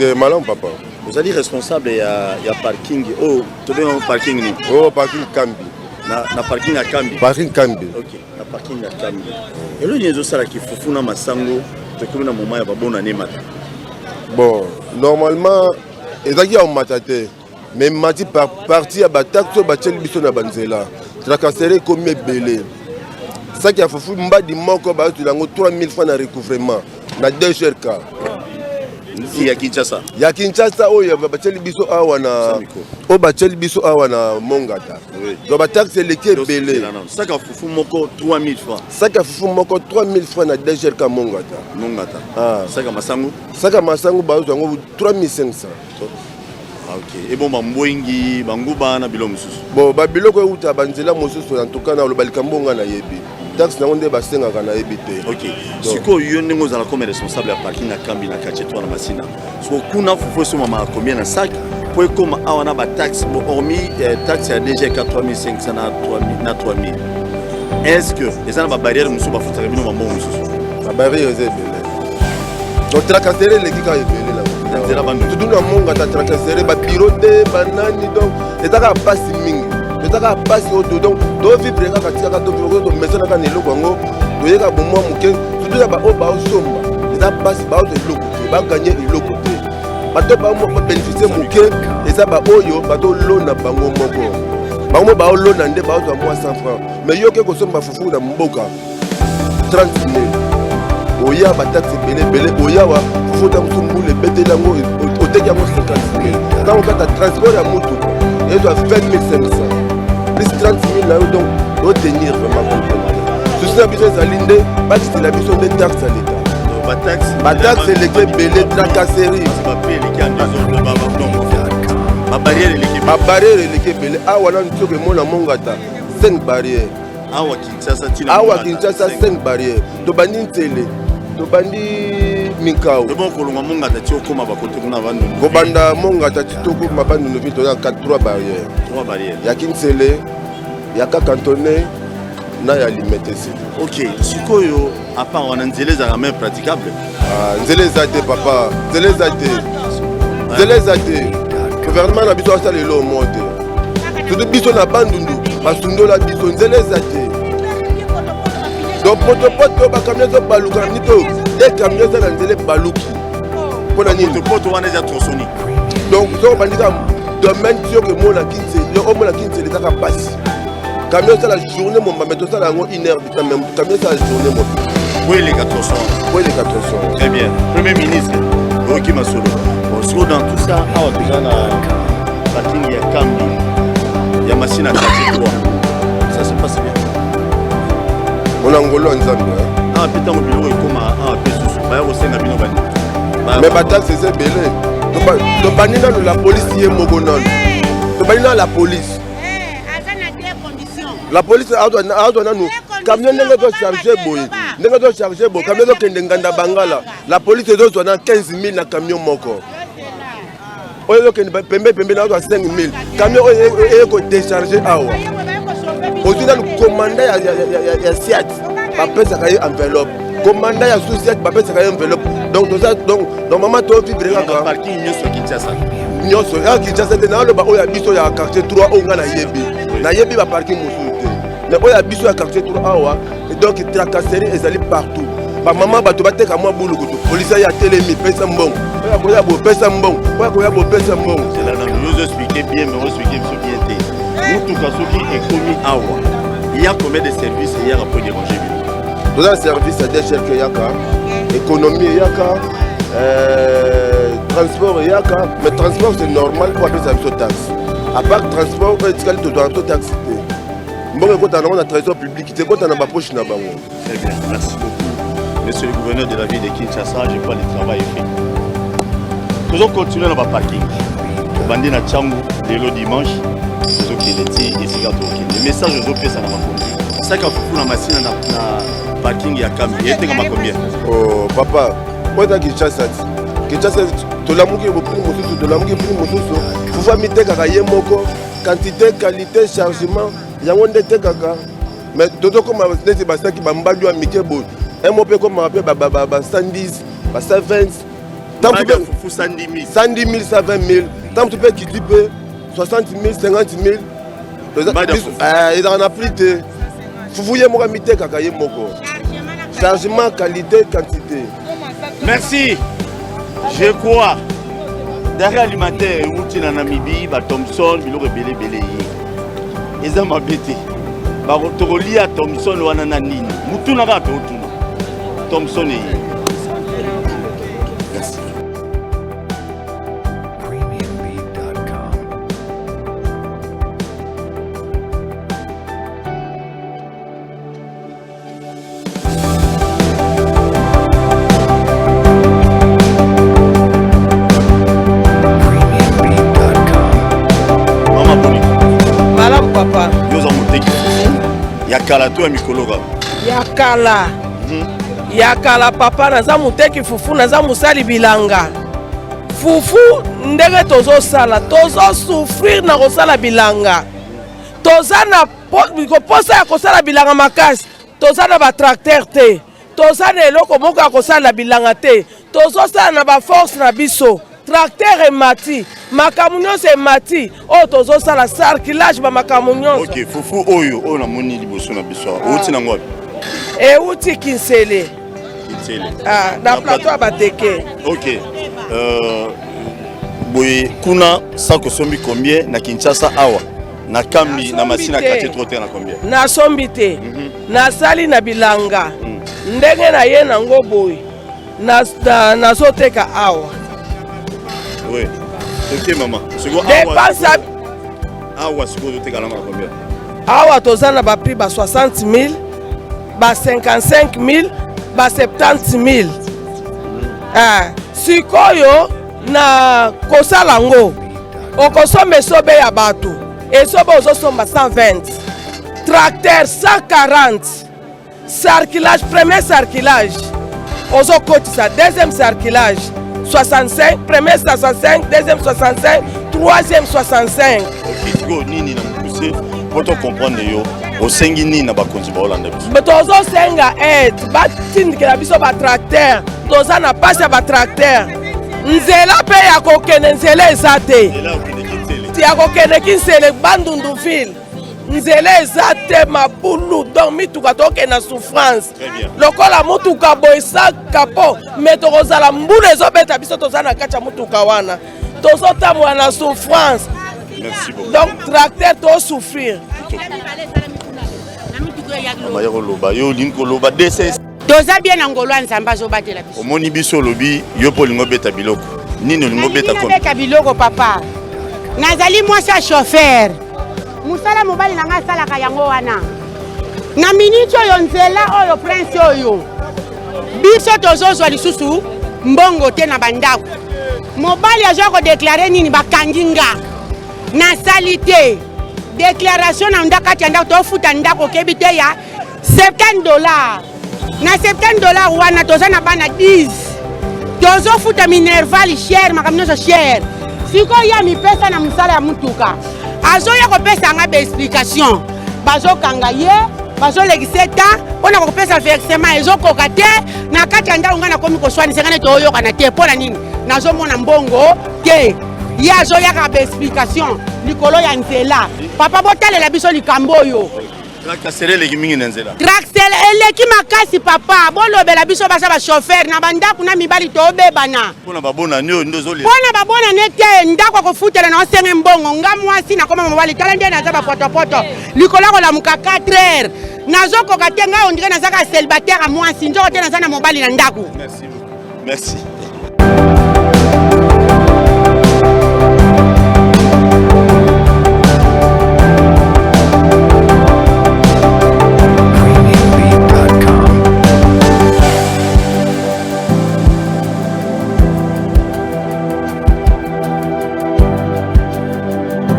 Ok, malin papa. Vous allez responsable il y a parking. Oh, tu veux un parking ni? Oh, parking Kambi. Na parking à Kambi. Parking Kambi. Ok, na parking à Kambi. Et le nyezo sala ki fufuna masango, te kuna moment ya babona ne mata. Bon, normalement, ezaki en matate. Mais mati par partie à batakto bachel biso na banzela. Tracasserie comme belé. Ça qui a fait mbadi moko ba tu lango 3000 francs na recouvrement na 2 GRK. Il y a Kinshasa. Il y a Kinshasa où il y a bachel biso awa na o bachel biso awa na Mongata. Donc ba taxe les qui belé. Ça qui a fufu moko 3000 francs. Ça qui a fufu moko 3000 francs na 2 GRK Mongata. Mongata. Ah, ça qui a masango. Ça qui a masango ba tu lango 3500. Ok. Et bon, Bamboingi, Banguba, na bilo mususu. Bon, babiloko euta banzela mususu en tout cas na lobalikambo na yebi. Taxe na onde basenga kana yebite. Ok. Siko yo ndenge ozala comme responsable ya parking na Kambi na Kacheto na Masina. So kuna fufu so mama combien na sac pour comme awana ba taxe bon hormis taxe ya DG 4500 na 3000. Est-ce que les ana ba barrière mususu ba futaka bino mambo mususu? Ba barrière ezebele. Donc tracasserie les kika ebele là. Tout le monde a tracassé, ba piroté, banani donc etaka passe mingi. Etaka passe auto donc do vivre ka katika to to maison na kanelo kwango to yeka bomo muke tout ya ba o ba somba. Etaka passe ba auto loko ba gagner loko te. Ba to ba mo bénéficier muke eza ba oyo ba to lona bango moko. Ba mo ba lona nde ba auto moi 100 francs. Mais yo ke ko somba fufu na mboka 30 000. Oya ba taxe belé oya wa faut que tu les bêtes là au dégât de 50 000. Quand on fait un transport à moto, il doit 20 500. Plus 30 000 là, donc, il faut tenir vraiment complètement. Si c'est besoin d'Alinde, pas si c'est la besoin de taxes à l'État. Ma taxe, c'est les qui belé tracasserie. Ma barrière est les qui belé. Ah, voilà, nous sommes mon Mongata. 5 barrières. Awa Kinshasa 5 barrières. Tobani télé. Tobani Minkao. Le bon kolonga Mongata tio koma ba kote kuna bandu. Kobanda Mongata titoko mabandu no vito ya 3 barrières. 3 barrières. Ya Kinsele, ya Kakantoné, na ya Limetesi. OK, sikoyo à part on nzele za même praticable. Ah, nzele zate papa, nzele zate. Nzele zate. Gouvernement na biso ça le lo monte. Tout biso na bandundu, basundo la biso nzele zate. Donc poto ba camion zo baluka nito des camions za nzele baluki pona nini poto wana za trosoni donc so bandika domaine tio que mona kinse yo o mona kinse les aka passe camion ça la journée mon mameto ça la ngo 1 heure de temps même camion ça la journée mon oui les 400 très bien premier ministre Roki Masolo on se dans tout ça awa déjà na parking ya Kambi ya machine à 3 ça se passe bien. On a ngolo nzambe. Ah putain mon bureau est comme à pesusu. Ba yo senga bino bani. Mais ba taxe c'est belé. To banina la police y est mogonol. To banina la police. Azana deux conditions. La police a doit nous camion ndenge to charger boy. Ndenge to charger boy. Camion to kende nganda bangala. La police doit donner 15 000 na camion moko. Oyo kende pembe na doit 5 000. Camion oyo ko décharger awa. Aujourd'hui, le commandant ya Siat, papa ça caille enveloppe. Commandant ya Siat, papa ça caille enveloppe. Donc normalement toi vivre là dans parking nyoso Kinshasa. Nyoso ya Kinshasa na lo ba oya biso ya quartier 3 o nga na yebi. Na yebi ba parking mosuté. Na oya biso ya quartier 3 awa et donc tracasserie ezali partout. Ba maman ba to bateka moi boulou ko police ya telemi pesa mbong. Oya ko ya bo pesa mbong. Oya ko ya bo pesa mbong. C'est là nous expliquer bien mais on expliquer bien té. Tout cas ce qui est commis awa. Il y a combien de services il y a pour déranger bien. Dans un service à des chefs qu'il y a économie il y a transport il y a mais transport c'est normal pour appeler ça une taxe. À part transport tu dois une taxe. Bon quand on a un trésor public c'est quand on a ma poche na bango. Très bien, merci beaucoup. Monsieur le gouverneur de la ville de Kinshasa, je crois que le travail est fait. Nous allons continuer dans le parking. Bandi na Tchangu, le dimanche. Le message aux autres ça n'a pas compris. Ça quand vous la machine na parking ya Kambi, il était comme combien? Oh papa, moi dans Kinshasa to la muki prix mosusu to la muki prix mosusu. Faut voir mite kaka yemoko, quantité, qualité, chargement, yango ndete kaka. Mais toto comme neti basaki bambadu amike bo. Un mot comme appelé ba 110, ba 120. Tant que tu peux 110 000. 110 000, 120 000. Tant que tu peux quitter 60 000, 50 000. Il en a plus de. Foufouye moi mité kakaye moko. Chargement, qualité, quantité. Merci. Je crois. Derrière alimentaire, outil na Namibie, ba Thomson, biloko belé belé. Eza mabete. Ba rotoli à Thomson wana na nini. Mutu na ba to tuna. Thomson yi. Merci. Yakala to mikologa. Yakala. Yakala papa naza muteki fufu naza musali bilanga. Fufu ndenge tozo sala, tozo souffrir na kosala bilanga. Toza na posa ya kosala bilanga makasi. Toza na ba tracteur te. Toza na eloko moko ya kosala bilanga te. Tozo sala na ba force na biso. Tracteur emati, makambo nyonso emati, oyo tozosala sarclage ba makambo nyonso. Ok, fufu oyo na moni liboso na biso. Outi na ngwapi? Outi Kinsele. Kinsele. Na plateau ya Bateke. Ok. Boye kuna sako sombi combien na Kinshasa awa? Na kambi na masina kati trotter na combien? Na sombi te. Na sali na bilanga. Ndenge na ye na ngo boye. Na zoteka awa. Oui. Ok maman. Dépense awa siko te kalanga combien? Awa tozana ba prix ba 60 000, ba 55 000, ba 70 000. Sikoyo na kosala ngo. Okosomba sobe ya bato. Esobe ozosomba 120. Tracteur 140. Sarclage, premier sarclage. Ozokotisa deuxième sarclage. 65, premier 65, deuxième 65, troisième 65. Ok, tu nini na mukuse pour te comprendre yo. Au sengi nini na bakonzi ba Hollande biso. Mais tozo senga aide, batindikela biso ba tracteur, toza na passe ya ba tracteur. Nzela pe ya kokene nzela eza te. Ya kokene Kinsele bandundu ville. Nzela eza te mabulu donc mituka toke na souffrance. Lokola mutuka boisa kapo metokozala mbulu ezobeta biso tozana kacha mutuka wana. Tozotamwa na souffrance. Merci beaucoup. Donc tracteur to souffrir. Mayero loba yo linko loba DC. Toza bien ngolo nzamba zo batela biso. Omoni biso lobi yo polingo beta biloko. Nini lingo beta ko? Beta biloko papa. Nazali mwasi ya chauffeur. Musala mobali nanga salaka yango wana. Na minute oyo nzela oyo prince oyo. Biso tozozwa lisusu mbongo te na bandako. Mobali azo ko déclarer nini bakanginga. Na salité. Déclaration na ndakati ndako tofuta ndako kebite ya $70. Na $70 wana toza na bana 10. Tozofuta minerval cher makamnyoso cher. Siko ya mipesa na musala ya mutuka. Azoya kopesa nga ba explication. Bazokanga ye, bazolegiseta, ona kopesa versement ezokoka te, na kati ya ndako nga na komi koswani sengane toyoka na te pona nini. Nazomona mbongo te. Ye azoya ka ba explication likolo ya nzela. Papa botalela biso likambo oyo. Tracteur eleki mingi na nzela. Tracteur eleki makasi papa, bolobela biso basa ba chauffeur na bandako na mibali tobebana. Pona babona nyo ndozole. Pona babona nete ndako kofutela na osenge mbongo nga mwasi na koma mobali tala nde naza ba poto likolo ko la muka 4 heures. Nazokoka te nga ondire nazaka célibataire mwasi njo te naza na mobali na ndako. Merci beaucoup. Merci.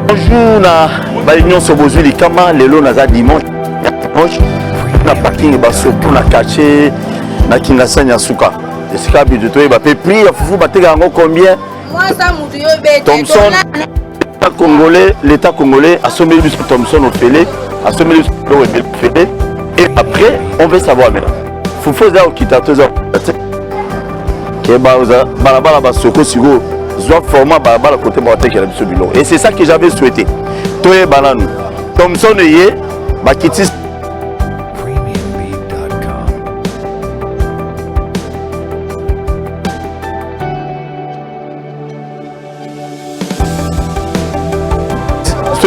Bonjour na baignon sobozui likama lelo naza dimanche na parking baso pour na caché na Kingasani ya suka esika bidu to ba pe prix ya fufu bateka yango combien moi ça mutu yo bete Thomson l'état congolais a sommé du Thomson au Félé a sommé du Félé et après on veut savoir maintenant fufu za okita to za ke balabala basoko siko zwa format balabala côté batekela biso biloko. Et c'est ça que j'avais souhaité. Toye bananu Thompson ye bakiti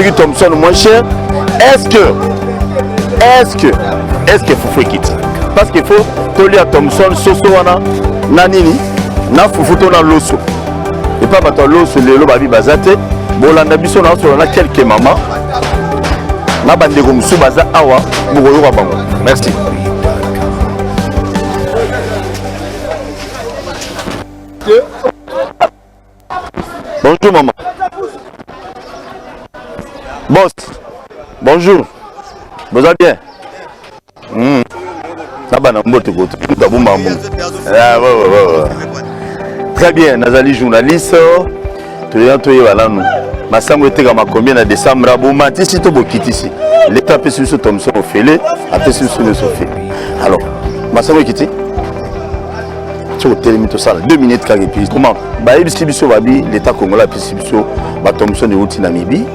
qui Thompson moins cher. Est-ce que Foufou quitte? Parce qu'il faut tolia Thompson Sosoana Nanini na Foufou tona loso et pas bato loso le babi bazate bolanda biso na so na quelques mamans na bande ko musu baza awa bugoyo ba bango. Merci. Bonjour maman. Boss, bonjour. Vous allez bien? Très bien, Nazali journaliste. Massango était comme combien de décembre à Boumati, si tu es ici. L'État peut suivre Thompson au fêlé, après suivre le Sophie. Alors, Massango est quitté. Tu as terminé tout ça, 2 minutes car et puis comment? L'État congolais puis Sibiso, Thompson est outil Namibie.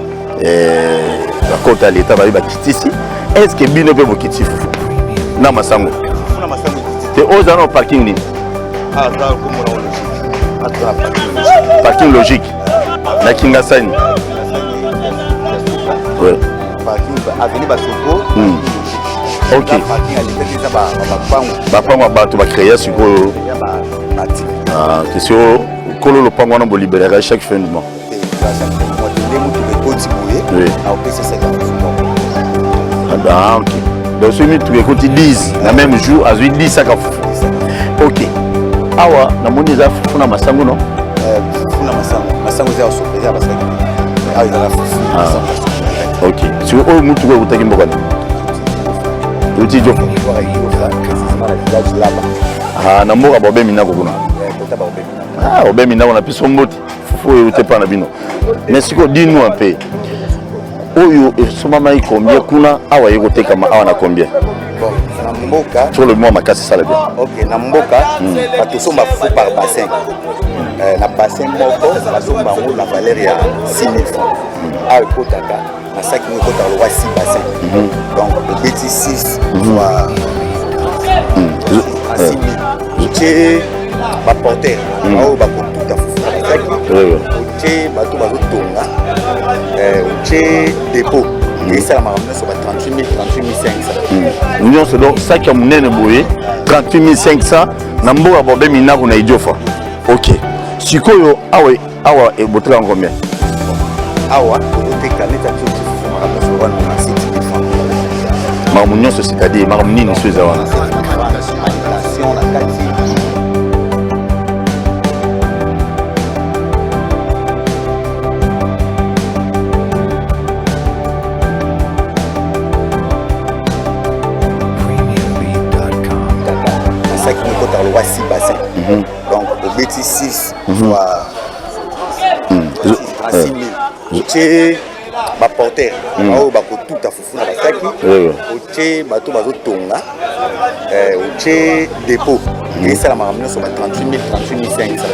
La côte à l'État va ici. Est-ce que Bino peut vous quitter? Non, Massango. Tu es aux anneaux parking. Parking logique. Na Kingasani. Oui. Parking avenue Basoko. Ok. Bapango bato ba créer sur ah, question kolo lopango na bo libérer chaque fin du mois. Oui. Ah, ok. Donc, celui qui écoute 10, le même jour, à 10 sacs à fou. Ok. Awa, na moni za funa masango non? Funa masango za surprise parce que ah il a la fou. Ok. Si o mutu ko utaki mbokana. Uti jo. Ah, na mboka bobe mina ko kuna. Ah, bobe mina on a pu somboti. Faut ute pa na bino. Mais siko dis-nous un peu. Oyo somama combien kuna awa yeko teka ma awa na combien? Bon, na mboka sur le mois makasi ça la bien. OK, na mboka bato somba fou par bassin. Na bassin moko la somba ngo la valeur ya 6000 francs. A kotaka na sac ngo kotaka le roi 6 bassins. Donc le petit 6 soit à 6000. J'ai ba porter, au ba tout à fait. OK, bato bazo tonga. OK, dépôt. Et ça la marame sur 38 500. Nous c'est donc ça qui a monnaie boye 38 500 na mboka bobe mina kuna ijofa. OK. Sikoyo awa et botra en combien? Awa, côté canette à tout marame sur 1 francs. Marmunion c'est-à-dire marmuni ni soit awa. Alimentation la qualité. Le roi 6 bassins. Donc au bêtis 6 soit à 6 000. OK, ba porter. Au ba ko tout à fou na basaki. OK, ba to bazo tonga. OK, dépôt. Et ça la marame sur 38 500.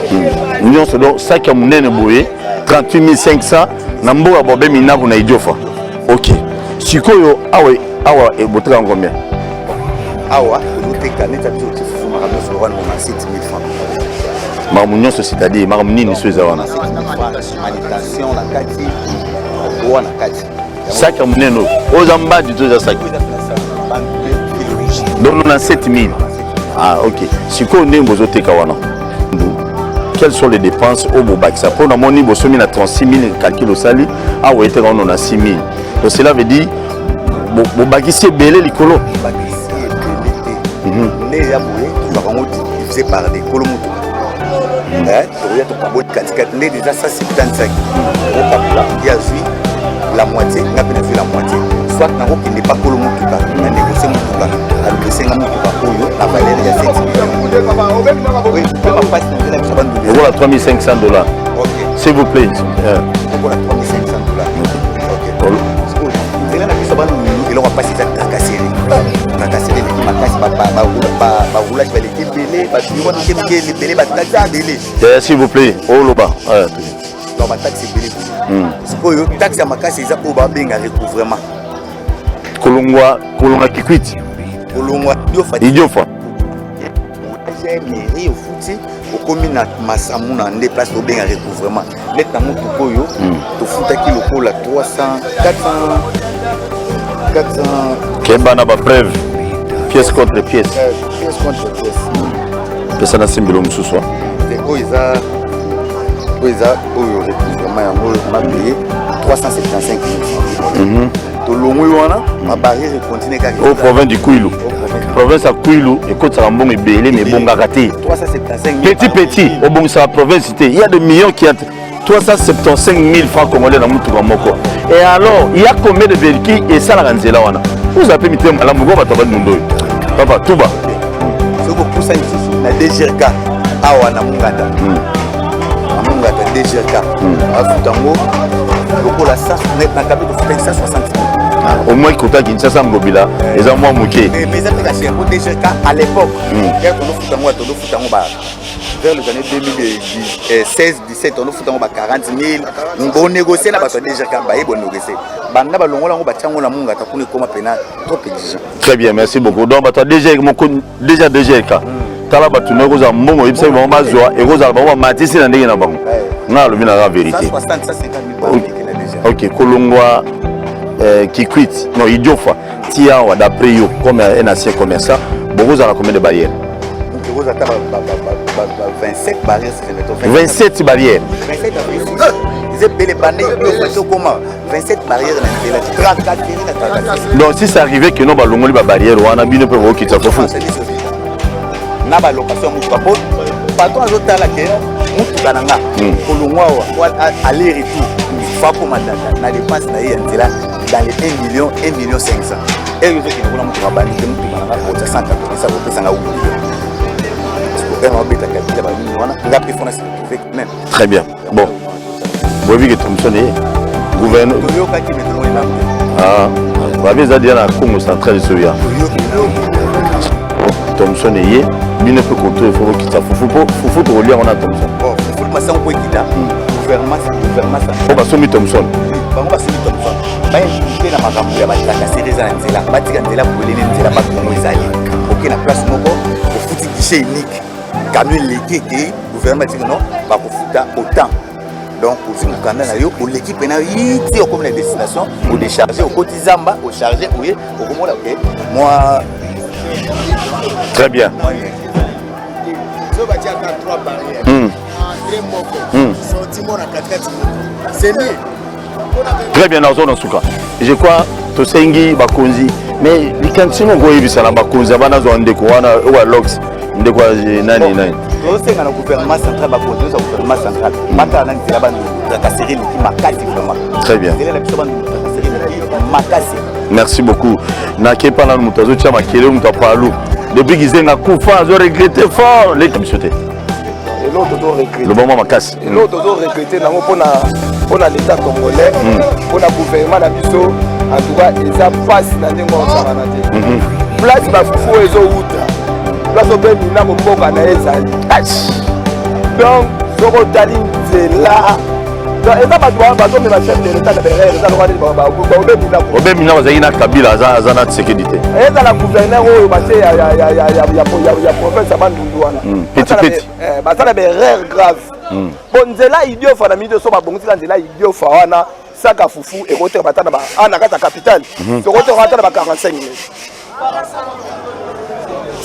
Nous c'est donc ça qui a monnaie boye 38 500 na mboka bobe mina kuna ijofa. OK. Sikoyo awa et botra en combien? Awa, côté canette à tout Marmunion c'est-à-dire marmuni ni soit awa. Alimentation la kati. Boa na kati. Ça qui a monnaie no. Aux amba du tout ça. Donc on a 7000. Ah OK. Siko ndembo zoteka wana. Quelles sont les dépenses au Bobac? Ça pour mon niveau somme à 36 000 calcul au sali. Ah ouais, on a 6 000. Donc cela veut dire Bobac ici belé likolo. Divisé par des colomotos. Il y a déjà ça c'est 35. Il y a la moitié, il y a la moitié. Soit il n'est pas colomoto, il a négocié mon tour. A négocié mon tour, la valeur il y a 7 millions. Oui, voilà 3500 $. OK. S'il vous plaît. Voilà 3500 $. OK. Il va passer ça tracasser. Tracasser les makasi baroulage baleki ebele babiro mikemike ebele bataxi ebele s'il vous plaît oloba donc bataxi ebele sikoyo taxe ya makasi eza oyo babenga recouvrement kolonga kikwiti kolongwa idiofa mairie ofuti okomi na masamu na nde place tobenga recouvrement neti na motuka oyo tofutaki lokola 400 keba na bapreuve pièce contre pièce pesa na simbelo mosusu oyo eza oyo recouvrement yango na paye 375 000 tolongwi wana mabarrière econtinue kaka au province du Kwilu province ya Kwilu ekotisaka mbongo ebele mais ebongaka te petit obongisaka province te il y a des millions qui a 375 000 francs congolais na mutuka moko et alors il y a combien de véhicules esalaka nzela wana ozape mitema malamu ko bato banundo oyo papa tuba soko pusa lisusu na DGRK awa na munganda DGRK afutango lokola 100 na kabi kofuta 160 000 au moins kota Kinshasa ngobila eza mwa muke mais ça c'est chez DGRK à l'époque quand on futango ba vers les années 2016-17 on futango ba 40 000 on négocier na ba DGRK ba bon négocier banda balongola ngo batiango na munga takune koma pena trop exigeant. Très bien, merci beaucoup. Donc bato déjà DGRK tala bato ne koza mbongo ibisa ba mazwa e koza ba matisi na ndenge na bango na lobi na la vérité 160 000 OK kolongwa Kikwit non idiofa tia wa d'après yo comme un ancien commerçant bokoza la combien de barrières 27 barrières 27 barrières 27 barrières ils belle bandé comment 27 barrières na 34 donc si ça arrivait que non ba longoli ba barrière wana bino pe bo kitsa ko fu na ba location mutu ba patron azotala ke mutu bananga kolongwa wa aller retour fa comme na dépense na yenzela dans les 1 million 500 et yo qui na mutu ba bandi mutu bananga ko 100 ça ko pesa nga 1 million. Très bien. Bon. Vous avez vu que Thompson est gouverneur. Ah, vous avez dit à la Congo centrale de Soya. Thompson est bien peu contre il faut qu'il faut pour lire on a Thompson. Bon, il faut passer un peu quitter. Gouvernement ça. On va soumettre Thompson. On va soumettre Thompson. Ba invité na makambo ya bataka séries à nzela. Batika nzela pour les nzela ba Congo ezali. OK na place moko au foot guichet unique. Camion légué que gouvernement dit non va futa autant donc pour une canal yo pour l'équipe na yiti comme la destination pour décharger au cotizamba au charger oui au comment là OK moi très bien so ba tia 3 barrières sentiment na 4 c'est mieux très bien nazo nsuka je crois to sengi bakonzi mais likantino go yebisa na bakonzi abana zo ndeko wana wa lox ndeko nani tosenga na gouvernement central bakonzi za gouvernement central mata na nzela bandu takaseri ki makasi vraiment très bien nzela biso bandu takaseri makasi merci beaucoup na kepa na mutazo cha makele mutapalu depuis kizenga kufa zo regretter fort les communautés le bon moment makasi l'autre zo regretter nango pona l'état congolais pona gouvernement na biso en tout cas eza passe na ndengo osana te place bafufu ezo uta place obemi na mboka na ezali donc soko tali nzela donc eza bato bazomema chef de l'état na berere eza lokwa obemi na bazali na kabila aza na tshisekedi te eza la gouverneur oyo batie ya province ya bandundu wana baza na berere grave po nzela idiofa na midi so babongisika nzela idiofa wana saka fufu ekoteka batana na kati ya capitale sokoteka batana ba 45 000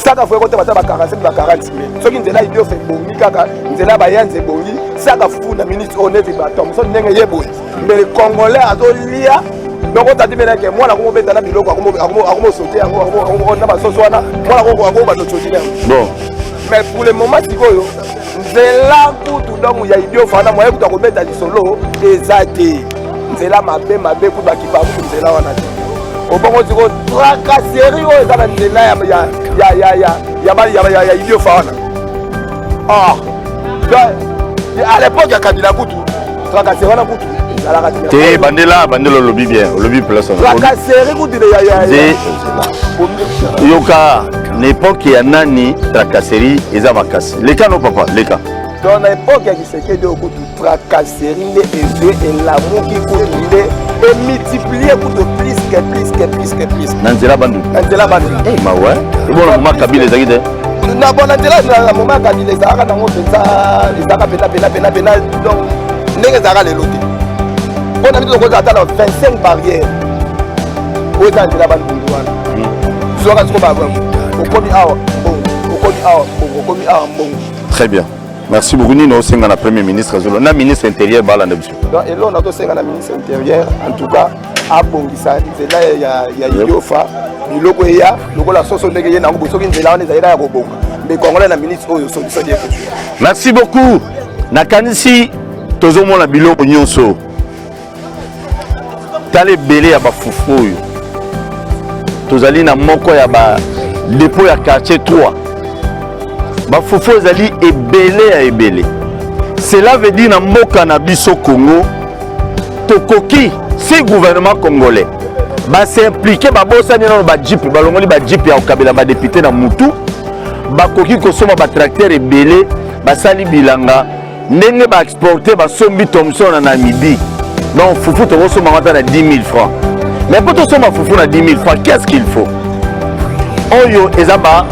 saka fufu ekoteka batana ba 45 000 ba 40 000 soki nzela idiofa ebongi kaka nzela bayanze ebongi saka fufu na minute onevi ba Thompson ndenge yeboye mais congolais azolia donc otati menake mwana komobeta na biloko akomosote yango na basoso wana mwana koko batototile bon mais pour le moment sikoyo nzela kutu donc ya idiofa wana moye kutu akobeta lisolo eza te nzela mabe kutu bakipa kutu nzela wana te obongo siko tracasserie oyo eza na nzela ya idiofa wana à l'époque ya kabila kutu tracasserie wana kutu Te bandela lobby bien, lobby place. Tracasserie kutu de yoka n'époque ya nani tracasserie eza makasi. Leka no papa, leka. Dans l'époque ya Kisekedi okutu tracasserie ne et l'amour qui coule et multiplier kutu plus. Nanzela bandu. Eh ma ouais. Et bon ma Kabila ezaki de. Na bon nanzela na moment Kabila ezaka nango penza ezaka pena donc ndenge ezaka lelo te. Bon ami tokoza ata na 25 barrières. Oza nzela bandu wana. Zoka siko ba okomi awa bon. Très bien. Merci beaucoup. Nous sommes la Premier ministre. Na ministre intérieur bala na biso. Donc et là on a aussi la ministre intérieur en tout cas abongisa nzela ya yofa biloko ya lokola soso ndenge ye nango bosoki nzela wana ezali ya kobonga mais congolais na ministre oyo solution de. Merci beaucoup. Nakanisi tozomona biloko nyonso. Tale belé ya bafufu oyo. Tozali na moko ya ba dépôt ya quartier 3. Bafufu ezali ebele ya ebele. Cela veut dire na mboka na biso Congo tokoki si gouvernement congolais ba s'impliquer ba bosani na ba jeep balongoli ba jeep ya okabela ba député na mutu bakoki kosoma ba tracteur ebele basali bilanga ndenge ba exporter ba sombi Thomson na Namibie. Donc fufu to kosoma mata na 10 000 francs. Mais pour to soma fufu na 10 000 francs, qu'est-ce qu'il faut? Oyo ezaba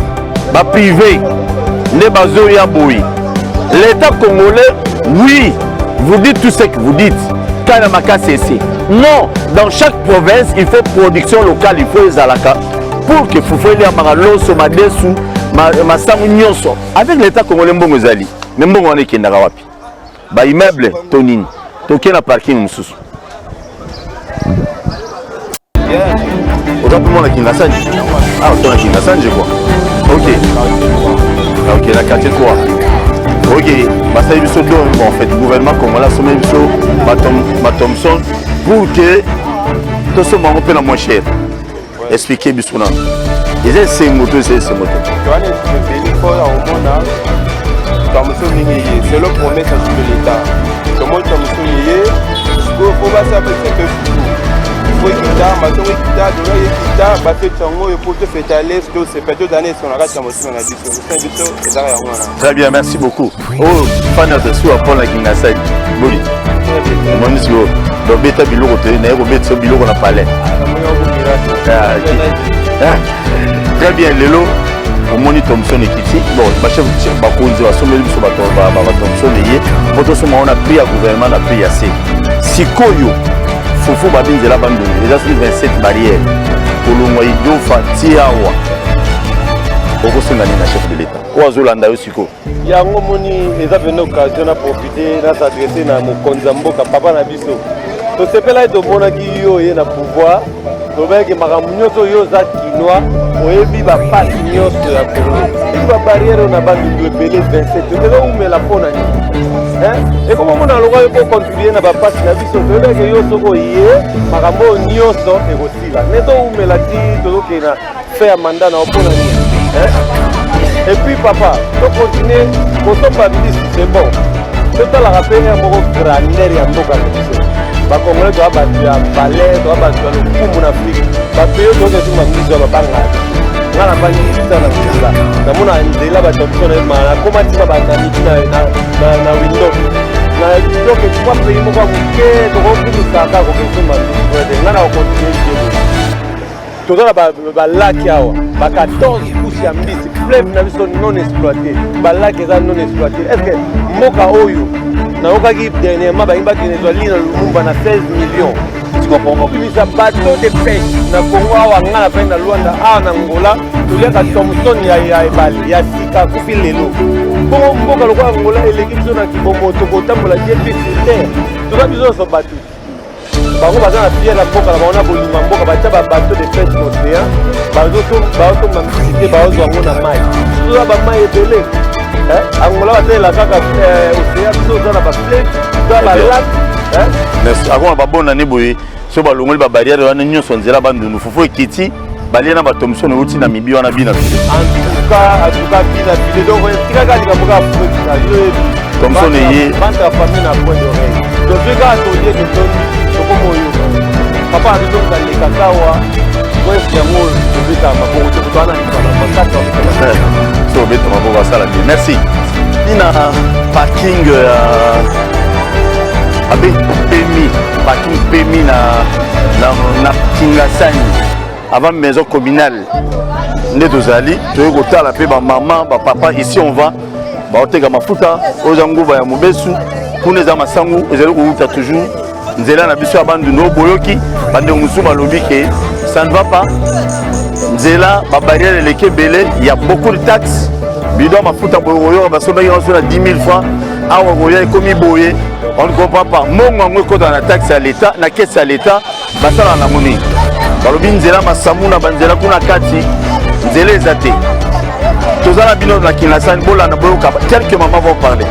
ba privé ne bazo ya boui. L'État congolais, oui, vous dites tout ce que vous dites. Non, dans chaque province, il faut production locale, il faut les alaka. Pour que vous fassiez les maraloso, madesu, masangu nyonso. Avec l'État congolais, mbongo zali. Mais mbongo wane kendaka wapi. Ba immeuble tonini. Toke na parking mususu. Aujourd'hui, on a Kingasani. Ah, on a Kingasani, je crois. Ok, la quartier 3. Ok, bah ça y est, bon, en fait, le gouvernement congolais a sommé Thomson pour que tout ce monde soit moins cher. Expliquez Bissouna. Ils ont ces motos, c'est ces motos. C'est le premier de l'État. Comment Thomson y est, il faut passer avec ce que il faut quitter, très bien, merci beaucoup. Oh, fan de soi pour la Kingasai. Oui. Monisgo. Donc beta biloko te na ko beta biloko na palais. Très bien, lelo. Omoni Thomson ekiti. Bon, ba chef ba konzi ba someli biso ba Thomson yé. Poto soma on a pris à gouvernement na pris assez. Sikoyo Fufu babinzela bandu déjà sur 27 barrières pour le moyen d'offre tiawa oko sengani na chef de l'état oazolanda yo siko yango moni eza venu occasion na profiter na s'adresser na mokonza mboka papa na biso to sepela to monaki yo ye na pouvoir to beke makambo nyonso yo za kinwa oyebi ba passe nyonso ya Congo ba barrière na bandu ebele 27 to umela pona ni et comment on a le droit de contribuer à la passe de la vie sur le que yo soko yé makambo nyonso e kosila neto umelati to ke na faire mandat na opona ni et puis papa to continuer ko to pas c'est bon c'est la rappel ya moko grandeur ya mboka na biso ba congolais to abatu ya balai to abatu ya lokumu na Afrique ba peyo to ke tuma mizo ba banga ngala bani kitana kula na mona ndela ba Thomson e mala koma tima ba na window na donc kwa pays moko ke to ko kumisaka ko kesuma ndwede ngana ko continuer tozala ba lac yawa ba 14 pouces ya mbisi fleuve na biso non exploité ba lac eza non exploité est-ce que mboka oyo na okaki dernièrement ba imba Venezuela na Lumumba na 16 millions Congo bimisa bateau de pêche na Congo awa ngana pe na Luanda awa na Angola toliaka Thomson ya ebale ya sika kufi lelo bongo mboka lokwa Angola eleki biso na kibombo tokotambola tie pe sur terre toza biso so bateau bango baza na fier na mboka na bango na bolima mboka batia ba bateau de pêche na océan bazotomba misite bazwa yango na mai toza bamai ebele Angola batelela kaka océan biso oza na baflete toza balac akoma babona ne boye so balongoli ba barrière wana nyonso nzela bandundu fufu ekiti balie na ba Thomson outi na mibi wana bina en tout cas bina bile donc tika kali kamoka Thomson yé banta famille na point d'oreille tozwi kaka tolie ketoni tokomo oyo papa na biso kalekaka awa wesi yango tobeta maboko te kutu wana likana makati so obeta maboko asala bien merci tina parking abe pemi parking pemi na kingasani avant maison communale nde tozali toyei kotala mpe bamama bapapa ici on va baoteka mafuta oza nguba ya mobesu kuna eza masangu ezali kouta toujours nzela na biso ya bandundu oboyoki bandeko mosusu balobi ke ça ne va pas nzela babariere eleki ebele ya beaucoup de taxes bidon mafuta boye oyoka basombaki yango na 10 000 francs awa koya ekomi boye on ne comprend pas mongo yango ekota na taxe ya l'état na kese ya l'état basalaka nango nini balobi nzela masamu na banzela kuna kati nzela eza te tozala bino na kinasani bolanda boyoka quelques mamans vont parler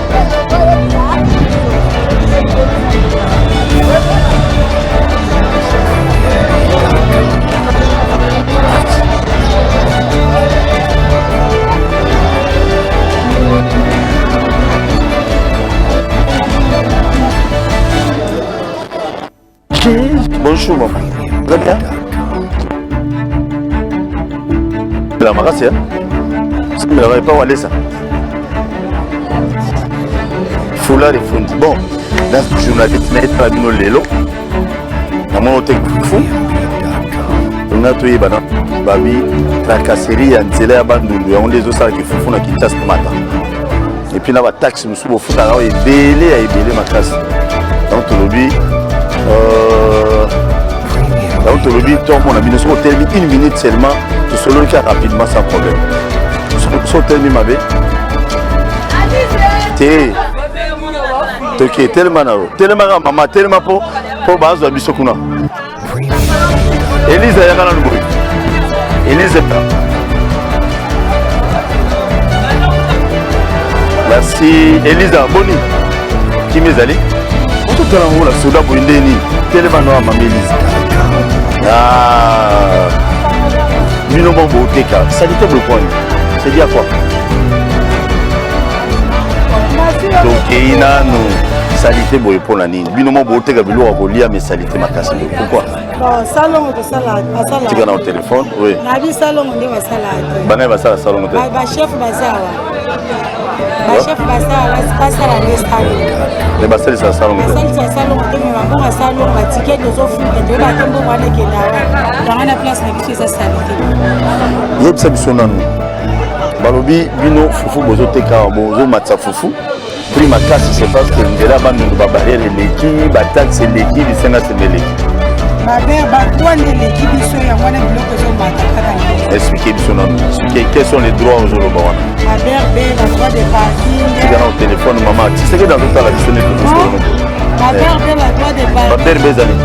bonjour maman très bien la makasi mais on pas aller ça foulard et fond bon dans ce journaliste n'est pas bino lelo na mon hôtel fou on a tué bana babi tracasserie ya nzela ya bandundu ya ondezo sala ki fufu na Kinshasa mata et puis na ba taxi musubo futa rawo ebele makasi donc tolobi donc tolobi to mona bino so termine 1 minute seulement to solo ki rapidement sans problème so termine mabe te ok tellement maman tellement pour base de biso kuna Elisa ya kana nubo Elisa merci Elisa boni kimezali tout à l'heure la soda pour indeni tellement no mama Elisa bino bon boteka salite le point c'est dire quoi donc inano salité boye pour la nini bino mo boteka bilo ko lia mais salité makasi pourquoi bon salon to sala asala tu kana au téléphone oui na bi salon nde wa sala bana ba sala salon te ba chef bazawa ba chef bazawa ba sala ne salon le ba sala salon te sala salon te me ba bon salon ba ticket de zo futa te ba tembo wana ke dawa na place na biso sa salité yeb sa biso nanu balobi bino fufu bozo teka bozo matsa fufu prix makasi c'est parce que ndela bandundu babariere eleki bataxe eleki bisenga semeleki baber batwa ndeleki biso ya mwana biloko ezomata kaka expliquez biso nanu quels sont les droits ozoloba wana baber be badroit de parking tikana au téléphone mama tiseke dans totala biso ne tozosolono baber be badroit de parking baber be ezali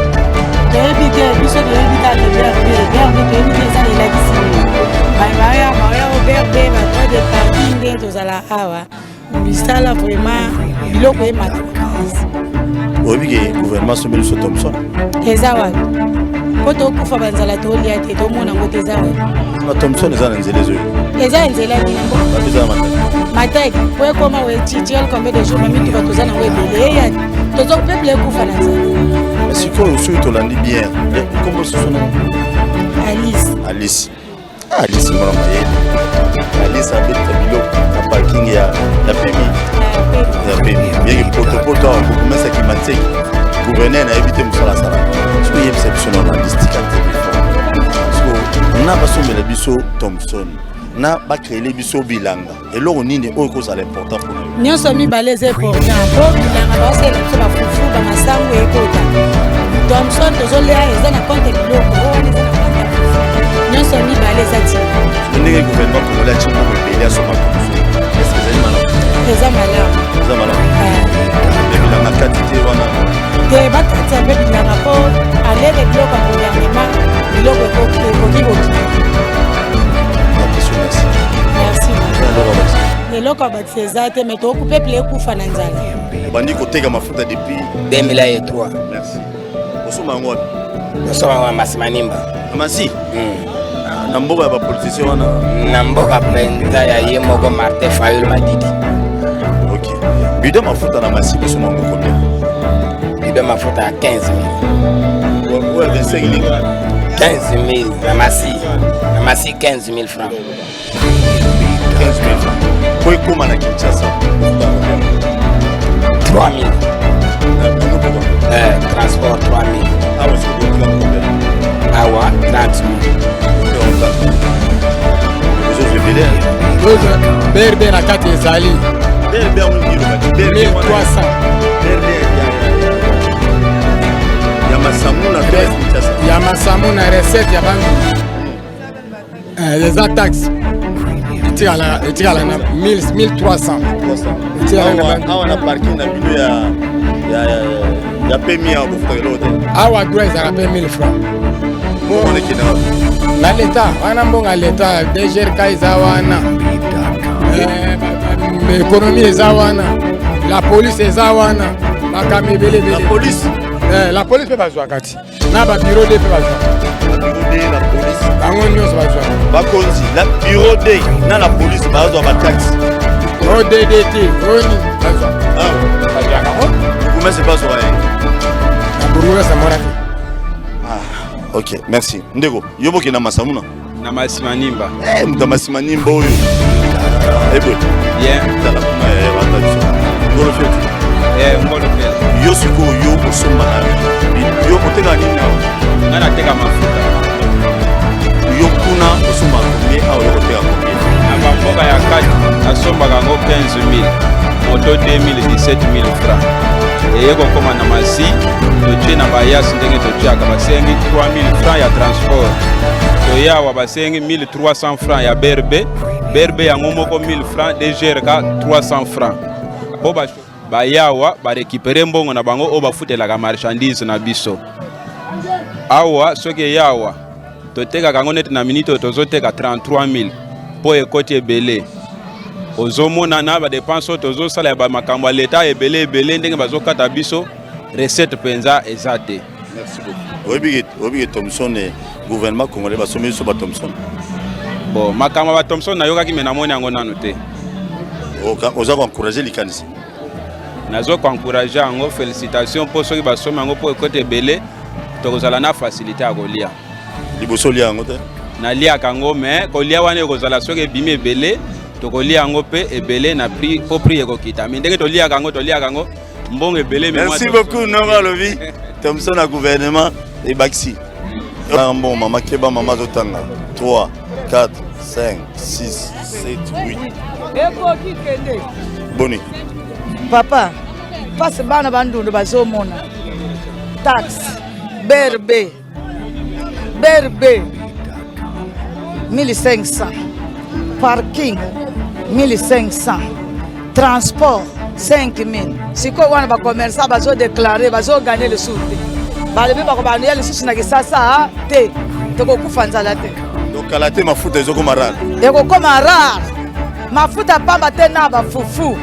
toyebi te biso toyebi ta baber be toyebi te eza lelakisi baya ober be badroit de parking nde tozala awa bisala vraiment biloko emata oyebi ke gouvernement sombeli so Thomson eza wapi po tokufa banzala tolia te tomona ngo te eza wapi Thomson eza na nzela ezoyo eza nzela nimbo babeza mataki po ekoma wetiel combien de jours mamituka toza nango ebele eya toza peuple ekufa na nzela sikoyo soki tolandi bien kombo lisusu na alice mwana mayele alice abeta biloko na parking ya pemi bieki potopoto awa kokomesaki manteki gouverneur nayebi te mosala sala soki oyebisa biso na logistique so na basombela biso Thomson na bakreele biso bilanga eloko nini oyo ekozala important mpona yo nyonso mibale eza important po bilanga baosala biso bafufu bamasango ekota Thomson tozolea eza na compte biloko wana eza na compte ya fufu nyonso mibale eza ti ndenge gouvernement congolais aci mbongo ebele asomba Thomson estce ezali malamu eza malamu bilanga kati te wana te bakatisa mpe bilanga mpo alele biloko ya gouvernement biloko ekoki kokima eloko ya bakisi eza te me tooku peuple ekufa na nzala obandi koteka mafuta depuis 2003 merci osomba yango wapi osomba yango na masi manimba masi na mboka ya bapolitisien wana na mboka mpenza ya ye moko Martin Fayulu Madidi ok bidon mafuta na masi osomba yango combien bebe mafuta ya 15 000. Ouais, 25 000. 15 000, namasi 15 000 francs. 15 000 francs. Pour comment à Kinshasa? 3 000. Transport 3 000. Ah, ouais, c'est combien? Ah ouais, 30 000. BRB na kati ezali 1300 ya masambo na recette ya bango eza taxe etikala na 1300 awa na parking na bino ya pemi ya kofutakela ote awa droit ezala mpe 1000 francs na leta wana mbonga leta DGRK eza wana économie eza wana la police eza wana makambo ebele la police mpe bazwa kati na babiro de mpe bazwa bango nyonso bazwa bakonzi la bureau de na la police bazwa bataxe ODDT oni bazwa kumese bazwa na burugasa mora te. Ok, merci. Ndeko, yobo ki na masamuna? Na masimanimba. Muta masimanimba oyo. Ebo. Bien. Tala kuma ya wata. Ngolo feti. Ngolo feti. Yo siko yo osomba na. Yo oteka nini nawo? Ngana teka mafuta. Yo kuna osomba combien au yo oteka combien? Na bamboka ya kati asomba kango 15 000. Moto 2017 000 francs. Eye kokoma na masi totie na bayasi ndenge totiaka basengi 3000 francs ya transport toyawa basengi 1300 francs ya BRB yango moko 1000 francs DGRK 300 francs po bayawa barekipere mbongo na bango oyo bafutelaka marchandise na biso awa soki eyawa totekaka yango neti na minute oyo tozoteka 33 000 po ekoti ebele ozomona na badepense oyo tozosala ya bamakambo ya leta ebele ndenge bazokata biso recette penza eza te. Merci beaucoup. Obi Thomson gouvernement congolais basomi biso ba Thomson. Bon, makambo ba Thomson nayokaki me namoni yango nano te. Oza encourager likanisi. Nazo encourager yango félicitations po soki basomi yango po ekote ebele tokozala na facilité ya kolia. Liboso lia yango te. Na lia kango me kolia wana ekozala soki ebimi ebele tokolia yango pe ebele na prix po prix ekokita. Mindenge tolia kango mbongo ebele me. Merci beaucoup Nora Lovi. Thomson na gouvernement et Baxi. Bon maman Keba maman Zotanga. 3 4 5 6 7 8. Boni. Papa, passe bana bandundu bazomona. Tax BRB 1500. Parking 1500. Transport 5000. Siko wana ba commerçant bazo déclarer bazo gagner le sous. Balebe ba ko banuya le sous na kisasa te. Toko kufanzala te. Donc la te mafuta ezokoma rare. Ekokoma rare. Mafuta pamba te na ba fufu.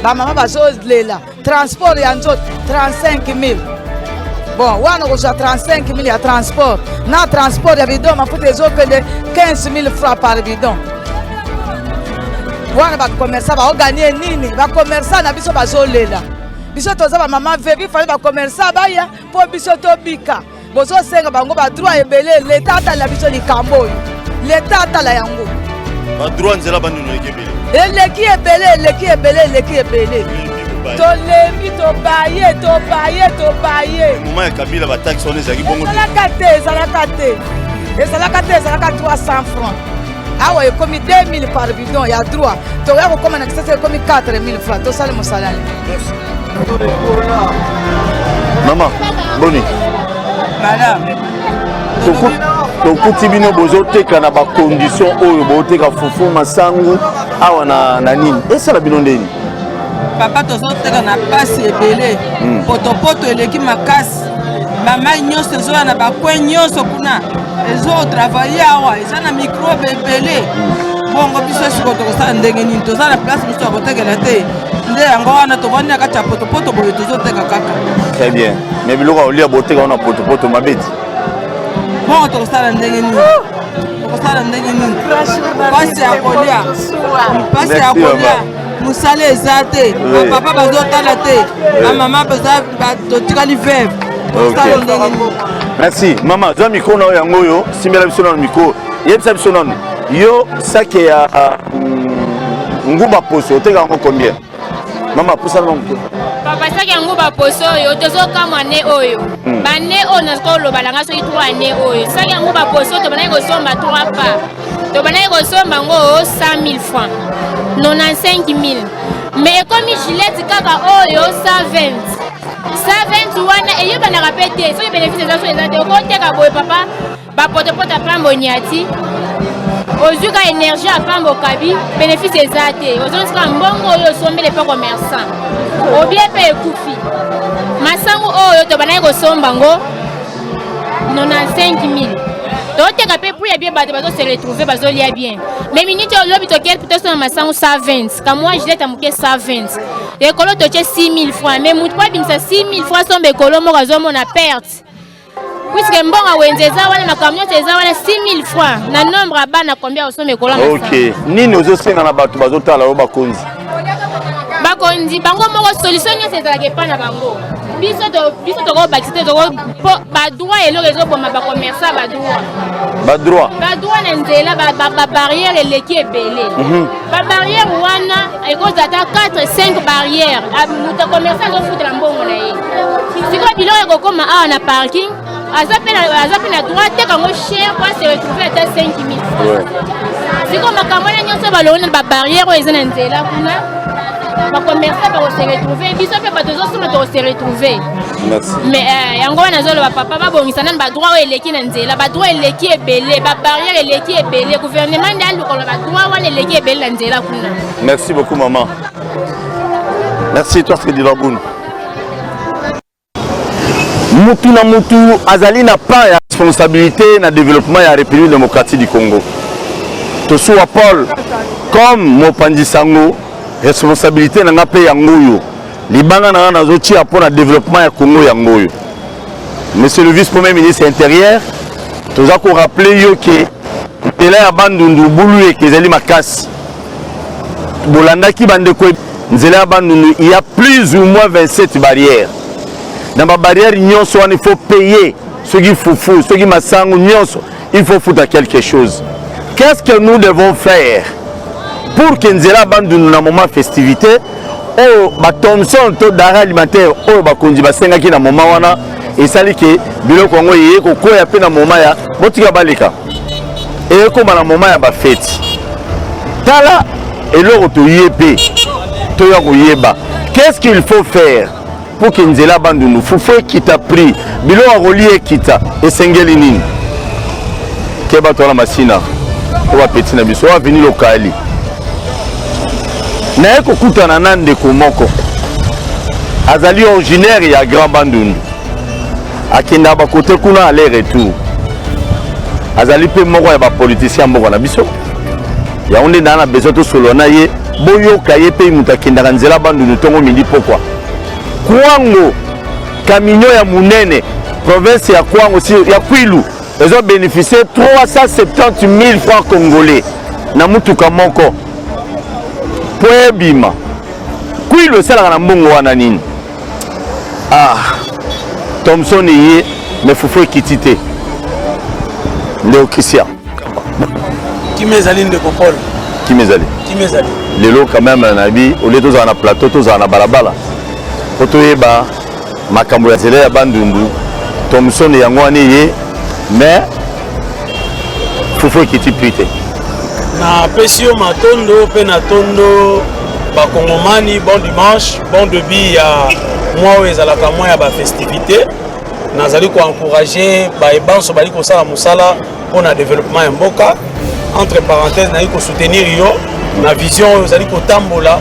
Ba mama bazo lela. Transport ya nzoto 35000. Bon, wana ko 35000 ya transport. Na transport ya bidon mafuta ezokende 15000 francs par bidon. Wana ba commerçant ba gagner nini? Ba commerçant na biso bazolela. Biso toza ba mama vebi fali ba commerçant baya po biso to bika. Bozo senga bango ba droit ebele l'état la biso likambo. L'état la yango. Ba droit nzela bandu ekebele. Eleki ebele. To lembi to baye. Mama ya Kabila ba taxe on ezaki bongo. Ezalaka 300 francs. Awa ekomi 2000 par bidon ya droit. To ya ko koma na kisasa ekomi 4000 francs. To sale mosalale. Maman, boni. Madame. Tokuti bino bozoteka na ba condition oyo boteka fufu masangu awa na nini. Esala bino ndeni. Papa tozoteka na pasi ebele. Poto eleki makasi. Mama nyonso ezoya na bakwe nyonso kuna. Travailler awa eza na microbe ebele. Bongo biso siko tokosala ndenge nini toza na place biso akotekela te. Nde yango wana tovandi na kati ya poto boye tozoteka kaka. Très bien. Mais biloko olia boteka wana poto mabeti. Bongo tokosala ndenge nini? Pasi ya kolia. mosala eza te bapapa bazotala te bamama totikali veve tosala ndenge nini. Merci mama zwa mikro na oyo yango oyo simbela biso nano mikro yebisa biso nano yo sake ya nguba poso oteka yango combien mama pusana nango papa saki yango baposo oyo tozokamwa ne oyo bane oyo nazokoloba langa soki 3 ane oyo saki yango baposo tobanaki kosomba 3 pa tobanaki kosomba yango 100 000 francs 95 000 mais ekomi gilete kaka oyo 120 wana eyebanaka mpe te soki bénéfice eza so eza te okoteka boye papa bapotopota pambo niati ozwi ka énergie apamba okabi bénéfice eza te ozosika mbongo oyo osombele mpe commerçant obie mpe ekufi masango oyo tobanaki kosomba ngo 95 000 toteka mpe pour ya bien bato bazose retrouve bazolia bien mais minute olobi tokeli mpe tosomba masango 120 kamwa gilete amoke 120 ekolo totie 6 000 francs mais mutu po abimisa 6 000 francs somba ekolo moko azomona perte puisque mbongo wenze eza wana makambo nyonso eza wana 6 000 francs na nombre ya bana combien osomba ekolo ok nini ozosenga na bato bazotala oyo bakonzi bakonzi bango moko solution nyonso ezalaka epa na bango biso tokobakisa te badroit eloko ezoboma bacommerçant badroit na nzela babarrière eleki ebele babarrière wana ekozala ta 4-5 barrière moto commerçant azofutela mbongo na ye sikoyo biloko ekokoma awa na parking aza mpe na droit tekango cher po ase retrouve ata 5 000 francs sikoyo makambo wana nyonso balongo na babarrière oyo eza na nzela kuna bacommerçant bakose retrouve biso mpe bato ezosoma tokose retrouve mais yango wana azoloba papa babongisa nani badroit oyo eleki na nzela badroit eleki ebele babarrière eleki ebele gouvernement nde alukolo badroit wana eleki ebele na nzela kuna. Merci beaucoup maman. Merci toi Frédéric Laboune. Mutu na mutu azali na part ya responsabilité na développement ya République démocratique du Congo. Tosuwa Paul comme mopanzi sango responsabilité na nga pe yango yo libanga na nazotia pour le développement ya Congo yango yo. Monsieur le vice-premier ministre intérieur toza ko rappeler yo que tela ya bandundu bulu ekezali makasi bolanda ki bandeko nzela ya bandundu il y a plus ou moins 27 barrières. Dans ma barrière nyonso il faut payer ceux qui foufou ceux qui masango nyonso il faut foutre quelque chose. Qu'est-ce que nous devons faire pour que nzela bandundu na moment festivité oh ba Thomson to dara alimentaire oh ba konji basenga ki na moment wana esali ke biloko ngo yeye ko koya pe na moment ya botika balika et ko na moment ya ba fête tala eloko to yebe to ya ko yeba qu'est-ce qu'il faut faire pour que nzela bandundu fufu kita prix biloko relié kita esengeli nini ke ba to na masina ko ba petit na biso wa venir lokali na ekokutana na ndeko moko azali originaire ya Grand Bandundu akenda bakote kuna aller retour azali pe moko ya bapoliticien moko na biso ya onde na besoin to solo na ye boyoka ye pe mutu akendaka nzela Bandundu ntongo mindi pokwa Kwango camion ya munene province ya Kwango si ya Kwilu ezo bénéficier 370 000 francs congolais na mutuka moko po bima Kwilu esalaka na mbongo wana nini Thomson ye me fufu ekiti te nde okisia kimezali ndeko Paul kimezali lelo quand même na bi ole tozala na plateau tozala na balabala po toyeba makambo ya nzela ya bandundu Thomson yango wana ye mais fufu ekiti pite na pesi yo matondo pe na tondo bakongomani bon dimanche bon début ya mois oyo ezalaka mois ya bafestivité nazali koencourage baebanso bali kosala mosala mpona développement ya mboka entre parenthèse nazali kosoutenir yo na vision oyo ezali kotambola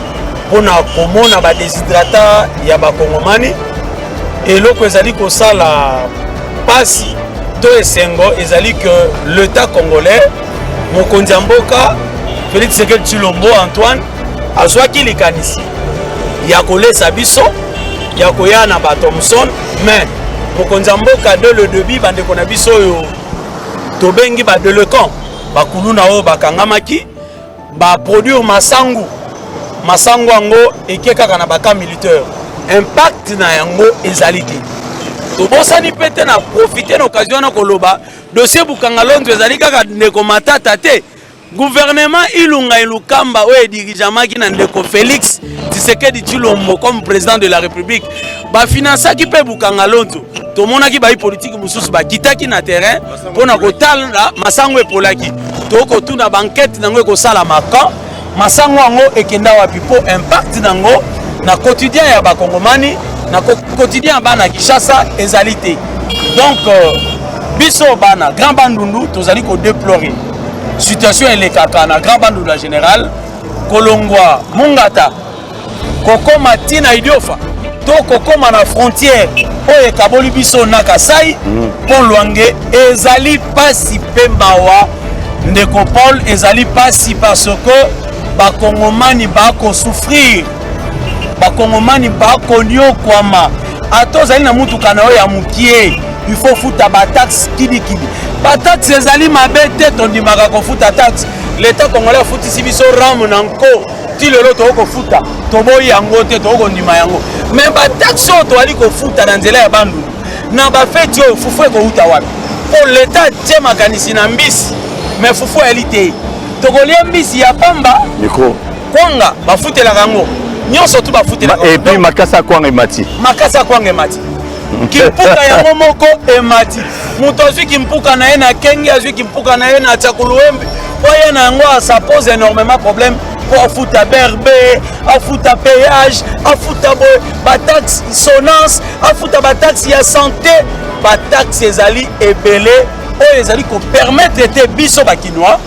mpona komona badéshydrata ya bakongomani eloko ezali kosala pasi to esengo ezali que l'état congolais mokonzi ya mboka Félix Tshisekedi Tshilombo Antoine azwaki likanisi ya kolesa biso ya koya na ba Thomson mais mokonzi ya mboka de le début bandeko na biso oyo tobengi ba délinquant bakulu na oyo bakangamaki ba produire masango yango eke kaka na baka militaire impact na yango ezali te tobosani mpe te na profite na occasion na koloba dossier bukanga londo ezali kaka ndeko matata te gouvernement ilunga ilukamba oyo edirigeamaki na ndeko Félix Tshisekedi Tshilombo comme président de la République bafinansaki mpe bukanga londo tomonaki bayi politique mosusu bakitaki na terrain mpona kotala masango epolaki tokotuna bankete nango ekosala makan masango yango ekenda wapi po impact nango na quotidien ya bakongomani na quotidien ya bana Kinshasa ezali te donc biso bana grand bandundu tozali kodéplorer situation elekaka na grand bandundu la général kolongwa mungata kokoma tina idiofa to kokoma na frontière oyo ekaboli biso na Kasai mpo lwange ezali pasi mpe mawa ndeko Paul ezali pasi parce que bakongomani bakosouffrir bakongomani bakonyokwama ata ozali na mutuka na oyo ya mokie il faut futa bataxe kidikidi bataxe ezali mabe te tondimaka kofuta taxe l'état congolais afutisi biso rame na nko ti lelo tokofuta toboyi yango te tokondima yango mais bataxe oyo toali kofuta na nzela ya bandundu na bafeti oyo fufu ekouta wapi mpo l'état tie makanisi na mbisi mais fufu eli te tokolia mbisi ya pamba kwanga bafutelaka yango nyonso tu bafutelaka et puis makasa kwanga emati kimpuka yango moko emati moto azwi kimpuka na ye na kenge azwi kimpuka na ye na tsakuluwembe po ye na yango asapose énormément problème po afuta berbe afuta péage afuta boye bataxe sonance afuta bataxe ya santé bataxe ezali ebele oyo ezali kopermettre te biso bakinois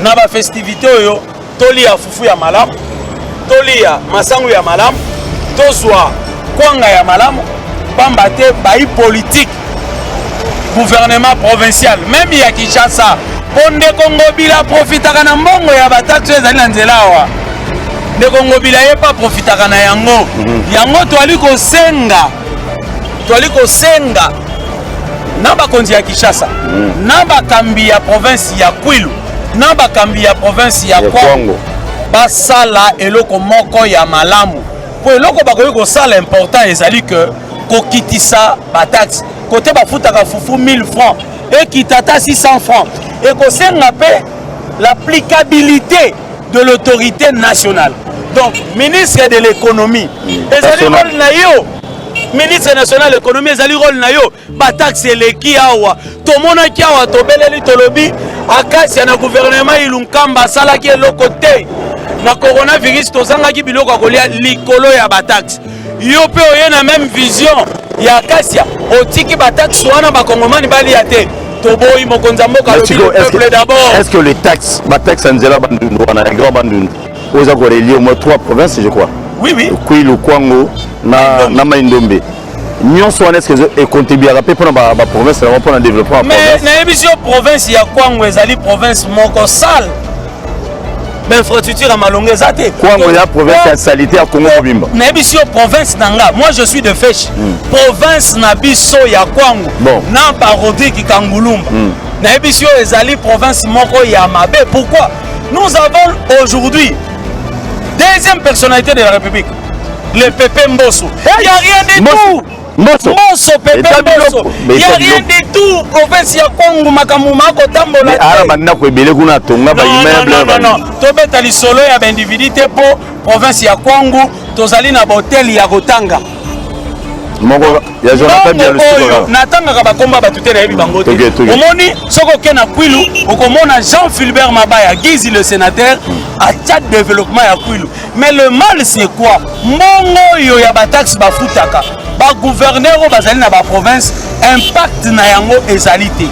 na bafestivité oyo tolia fufu ya malamu tolia masango ya malamu tozwa kwanga ya malamu pamba te bayi politique gouvernement provincial même ya Kinshasa po ndeko Ngobila profitaka na mbongo ya bataxe ezali na nzela awa ndeko Ngobila ye pa profitaka na yango yango toali kosenga na bakonzi ya Kinshasa na bakambi ya province ya Kwilu na bakambi ya province ya Kongo basala eloko moko ya malamu po eloko bakoki kosala important ezali que kokitisa bataxe kote bafutaka fufu 1000 francs ekitata 600 francs ekosenga mpe l'applicabilité de l'autorité nationale donc ministre de l'économie ezali rôle na yo ministre national économie ezali rôle na yo bataxe eleki awa tomonaki awa tobeleli tolobi akasia na gouvernement ilunkamba asalaki eloko te na coronavirus tozangaki biloko ya kolia likolo ya bataxe yo mpe oye na même vision ya akasia otiki bataxe wana bakongomani balia te toboyi mokonzi ya mboka alobi le peuple d'abord. Est-ce que les taxes bataxe ya nzela bandundu wana ya grand bandundu oza korelie au moins 3 provinces je crois oui Kwilu Kwango na Maindombe nyonso wana est-ce que econtribuera mpe mpona baprovince nango mpona développement ya province mais nayebi yo province ya Kwango ezali province moko sale infrastructure à Malonga zate. Kwango ya province ya salité ya Congo mobimba. Na biso province nanga. Moi je suis de Fèche. Province na biso ya Kwango. Na ba Rodrigue Kangulumba. Na biso ezali province moko ya mabe. Pourquoi? Nous avons aujourd'hui deuxième personnalité de la République, le Pépé Mbosso. Il n'y a rien du tout. Mbosso Pépé Mbosso. Il n'y a rien du tout. Province ya Kwango makamuma ko tambola. Ara banda ko ebele kuna tonga ba immeuble. Non. Tobeta lisolo ya individu te po province ya Kwango tozali na hotel ya Kotanga. Moko ya Jonathan bien le solo. Natanga ka bakomba batute na yebi bango te. Omoni soko ke na Kwilu okomona Jean-Philbert Mabaya Gizi le sénateur a tchat développement ya Kwilu. Mais le mal c'est quoi? Mbongo yo ya ba taxe ba futaka. Ba gouverneur bazali na ba province impact na yango ezali te.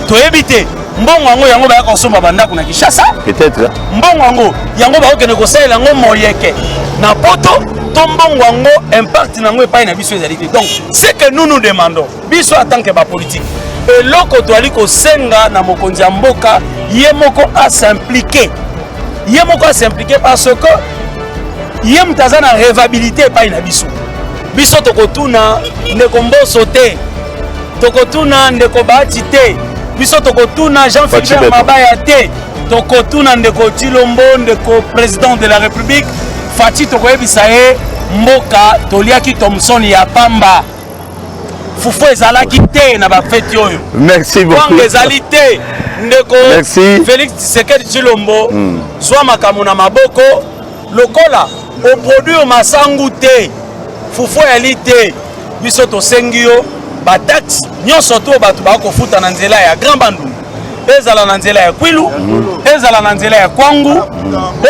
Toyebi te mbongo yango yango ba konsomba banda kuna Kinshasa. Peut-être. Mbongo yango yango ba okene ko salela yango moyeke. Na poto tombongo yango impact nango epai na biso ezali te. Donc c'est que nous demandons biso en tant que ba politique et loko toali ko senga na mokonzi ya mboka yemoko a s'impliquer. Yemoko a s'impliquer parce que yem tazana révabilité epai na biso. Biso tokotuna ndeko Mbosso te. Tokotuna ndeko Bahati te. Biso tokotuna Jean-Philbert Mabaya te. Tokotuna ndeko Tshilombo ndeko président de la République Fati tokoyebisa ye mboka toliaki Thomson ya pamba. Fufu ezalaki te na bafeti oyo. Merci beaucoup. Wanga ezali te ndeko Merci. Félix Tshisekedi Tshilombo zwa makambo na maboko lokola o produit masangu te fufu yali te biso tosengi yo ba taxe nyonso to bato bakofuta na nzela ya Grand Bandundu ezala na nzela ya Kwilu ezala na nzela ya Kwangu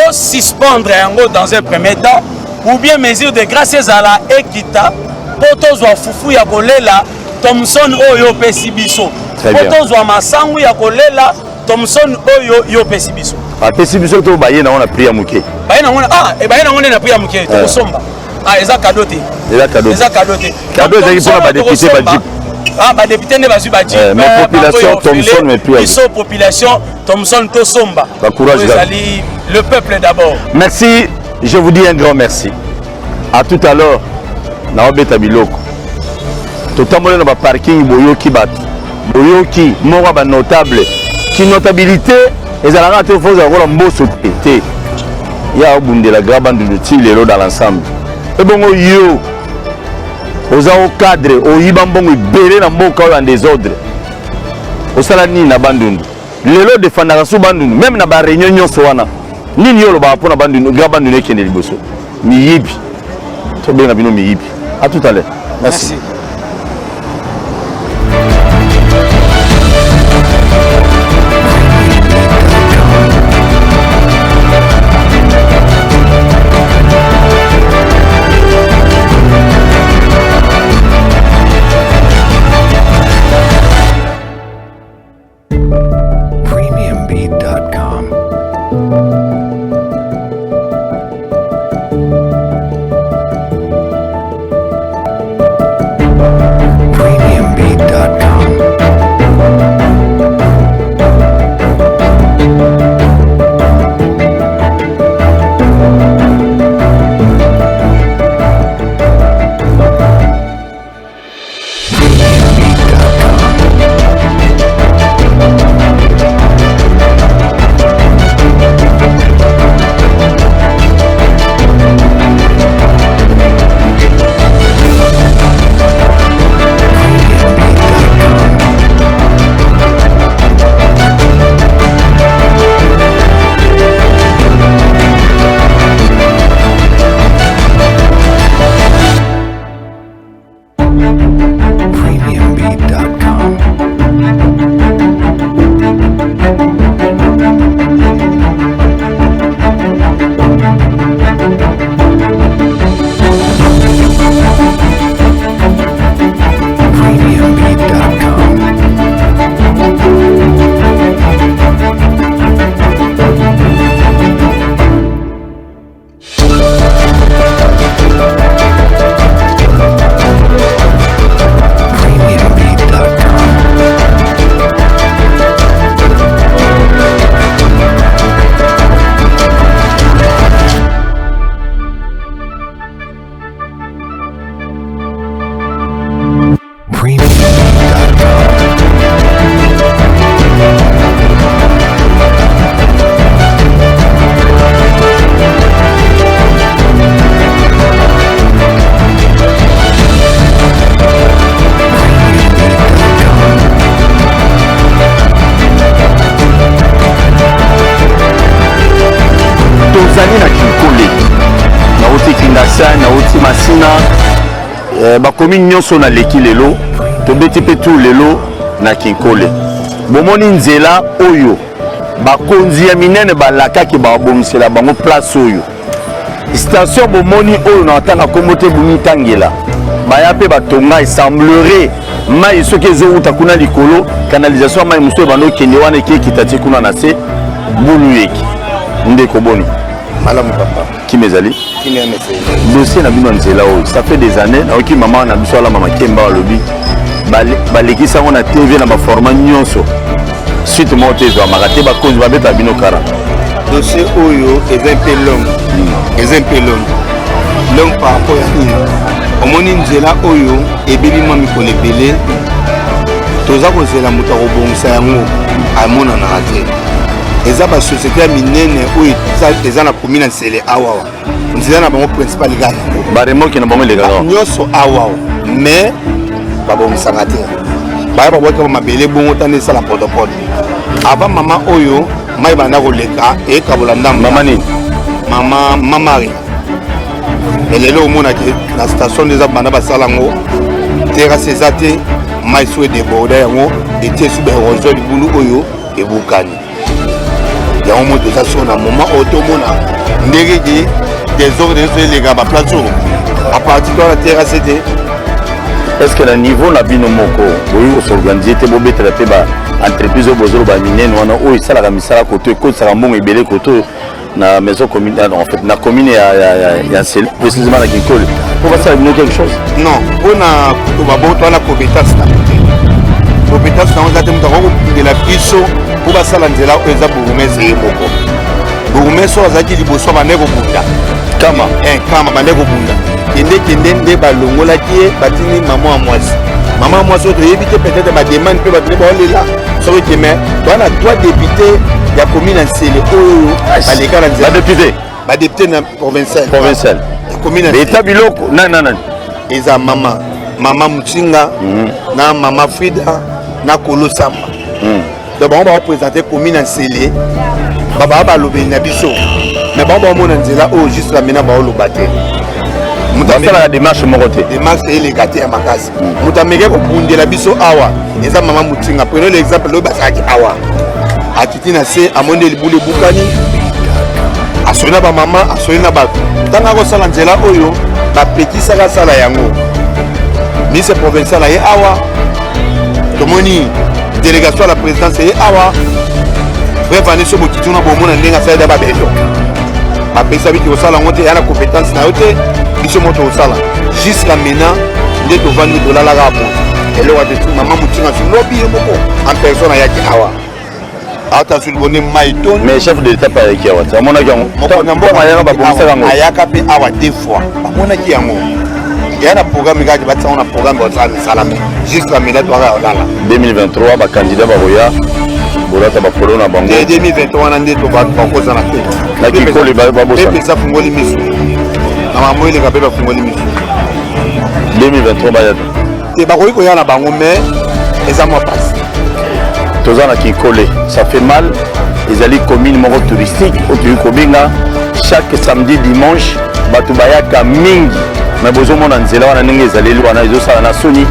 o suspendre yango dans un premier temps ou bien mesure de grâce ezala ekita poto zwa fufu ya kolela Thomson oyo pesi biso poto zwa masangu ya kolela Thomson oyo yo pesi biso apesi biso to baye na ona priya muke baye na ona baye na ona na priya muke to somba eza cadeau te eza cadeau te cadeau ezali mpona badepute bajip badepute nde bazwi bajip mais population Thomson mais priya biso population Thomson to somba courage ezali le peuple d'abord. Merci, je vous dis un grand merci. À tout à l'heure na obeta biloko totambola na ba parking boyoki bato boyoki moko ba notable ki notabilité ezalaka te faut avoir mboso te ya obundela Grand Bandundu ti lelo dans l'ensemble et bongo yo oza au cadre oyiba mbongo ibele na mboka oyo en désordre osala nini na Bandundu lelo defendaka so Bandundu même na ba réunion nyonso wana nini yo loba pona Bandundu Grand Bandundu ekende liboso miyibi to benga bino miyibi. À tout à l'heure. Merci. Premiumbeat.com. bakomi nyonso na leki lelo tobeti pe tout lelo na Kinkole bomoni nzela oyo bakonzi ya minene balakaki babomisela bango place oyo station bomoni oyo na tanga kombo te bumi tangela baya pe batonga essemblerait mai soki ezowuta kuna likolo canalisation mai mosusu ebanda okende wana ekekita ti kuna na se bulu yeki ndeko boni malamu papa kimi ezali dossier na bino nzela oyo ça fait des années naoki mama na biso ala mama Kemba alobi balekisa yango na TV na baforma nyonso suite moko te ezwamaka te bakonzi babeta bino kara dossier oyo eza mpe long par rapport ya nini omoni nzela oyo ebebi mwa mikolo ebele toza kozela moto akobongisa yango amonanaka te eza basosiété ya minene oyo eza na komi na nsele awawa nzela na bango principal kaka baremoki na bango elekaka nyonso awa mais babongisaka te baya babwaka mabele bongo tanda esala potopoto avant mama oyo mai banda koleka ekabola ndambo mama nini mamari lelo omonaki na station eza banda basala yango terase eza te mai so edeboda yango etie su baérosion libulu oyo ebukani yango moto eza so na moma oyo tomona ndenge ke desordre so eleka baplace oyo apartir to na terase te est-ce que na niveau na bino moko boyi kosorganize te bobetela mpe baentreprise oyo bozolo baminene wana oyo esalaka misala koto ekosaka mbongo ebele koto na maison commune en fait na commune ya sel précisément na Kinkole pour passer bino quelque chose non mpona babonto wana compétence na compétence nango eza te moto akokokundela biso mpo basala nzela oyo eza bourgmestre ye moko bourgmestre oyo azalaki liboso bande kobunda kama bande kobunda kende nde balongolaki ye batini mama ya mwasi oyo toyebi te peut-être bademande mpe bato nde baolela soki keme toana 3 député ya commune ya nsele oyo baleka na nzela badepute na provincial eta biloko nani eza mama mutinga na mama frida na kolo samba donc bango baopresente commune ya nsele babaa balobeli na biso mais bango baomona nzela oyo juste lamena baoloba te asalaka démarche moko te démarche eleka te ya makasi moto ameki kobundela biso awa eza mama mutinga prenons l'exemple oyo bazalaki awa akiti na se amoni libulu ebukani asoli na bamama asoli na bato ntango akosala nzela oyo bapekisaka sala yango ministre provincial aye awa tomoni délégation ya la présidence eye awa bref ane so bokiti wana bomona ndenge asalida babeto bapekisa biki kosala yango te ya na compétence na yo te biso moto kosala jusqu'à maintenant nde tovandi tolalaka po eloko te mama motinga so lobi ye moko en personne ayaki awa ata suli bone mai ton mais chef de l'état pas ayaki awa te amonaki yango ayaka babongisaka yango ayaka mpe awa 2 fois bamonaki yango eya na programme kaki batisango na programme basala misala me jusqu'à maintenant toaka olala 2023 bacandidat bakoya bolata bapolo na bango 2023 wana nde bakozana te na Kinkole babosana epesa fungoli miso na mamo eleka mpe bafungoli miso 2023 bayata te bakoki koya na bango mais eza mwa pasi toza na Kinkole ça fait mal ezali commune moko touristique oyo toyi kobenga chaque samedi dimanche bato bayaka mingi me bozomona nzela wana ndenge ezaleli wana ezosala na soni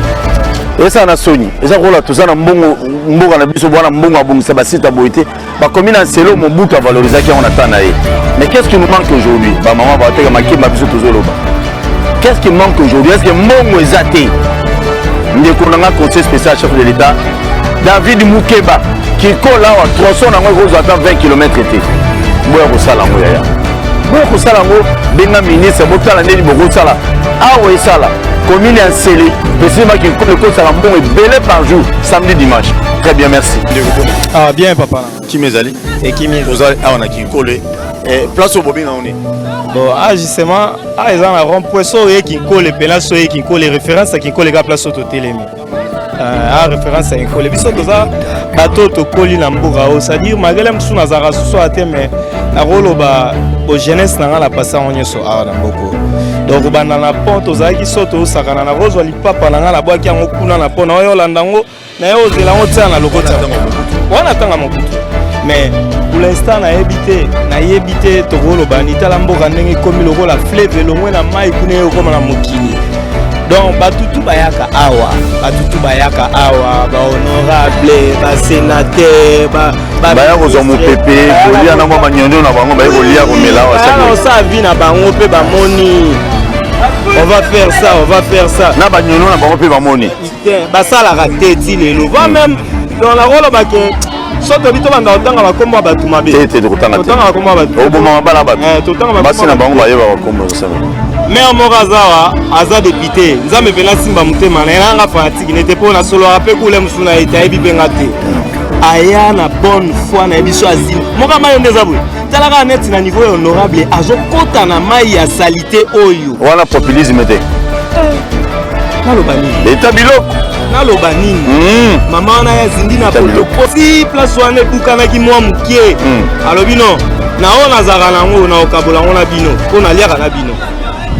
ezosala na soni eza kola toza na mboka na biso bwana mbongo abongisa basite boye te bakomi na nselo mobutu avalorisaki yango na temps na ye mais qu'est-ce qui nous manque aujourd'hui bamama bateka makemba biso tozoloba qu'est-ce qui manque aujourd'hui est-ce que mbongo eza te ndeko nanga conseil spécial chef de l'état David Mukeba Kinkole awa tronçon nango ekozwa ata 20 km te boya kosala yango yaya boya kosala yango benga ministre botala ndeni bokosala awa esala commune ya nsele précisément Kinkole ekosala mbongo ebele par jour samedi dimanche très bien merci bien papa kimi ezali ekimi tozali awa na Kinkole place oyo bobenga ngo nini bon justement eza na rond point so oye Kinkole mpena so oye Kinkole référence ya Kinkole ka place oyo totelemi référence à Kinkole biso toza bato tokoli na mboka oyo c'est-à-dire malgré mosusu nazalaka susu ate mais nakoloba jeunesse na nga na pasa yango nyonso awa na mboka donc banda na pont tozalaki so tozosakana nakozwa lipapa na nga nabwaki yango kuna na pont naoyo olanda yango naye ozela yango tia na lokota wana ntanga mokutu mais pour l'instant nayebi te tokoloba nitala mboka ndenge ekomi lokola fleuve elongwe na mai kuna ekoma na mokili donc batutu bayaka awa bahonorable basénateur baya kozwa mopepe kolia na mwa banyondo na bango baye kolia komela osala vi na bango mpe bamoni on va faire ça na banyondo na bango mpe bamoni basalaka te ti lelo va même donc nakolobake so tobi tobanda kotanga bakombo ya bato mabe obomama bana bato basi na bango bayeba bakombo maire moko aza député nzambe mpena simba motema na ye nanga fanatike nete mpo nasolwaka mpe kule mosusu na ye te ayebi mpenga te aya na bonne foi na ye biso azima moko amayo nde eza boye talaka neti na niveau ya honorable azokota na mai ya salite oyo wana populisme te naloba nini eta biloko naloba nini mama wana yazindi na potoposi place wana ebukanaki mwa mokie alobi no na oyo nazalaka nango na okabola ngo na bino mpo naliaka na bino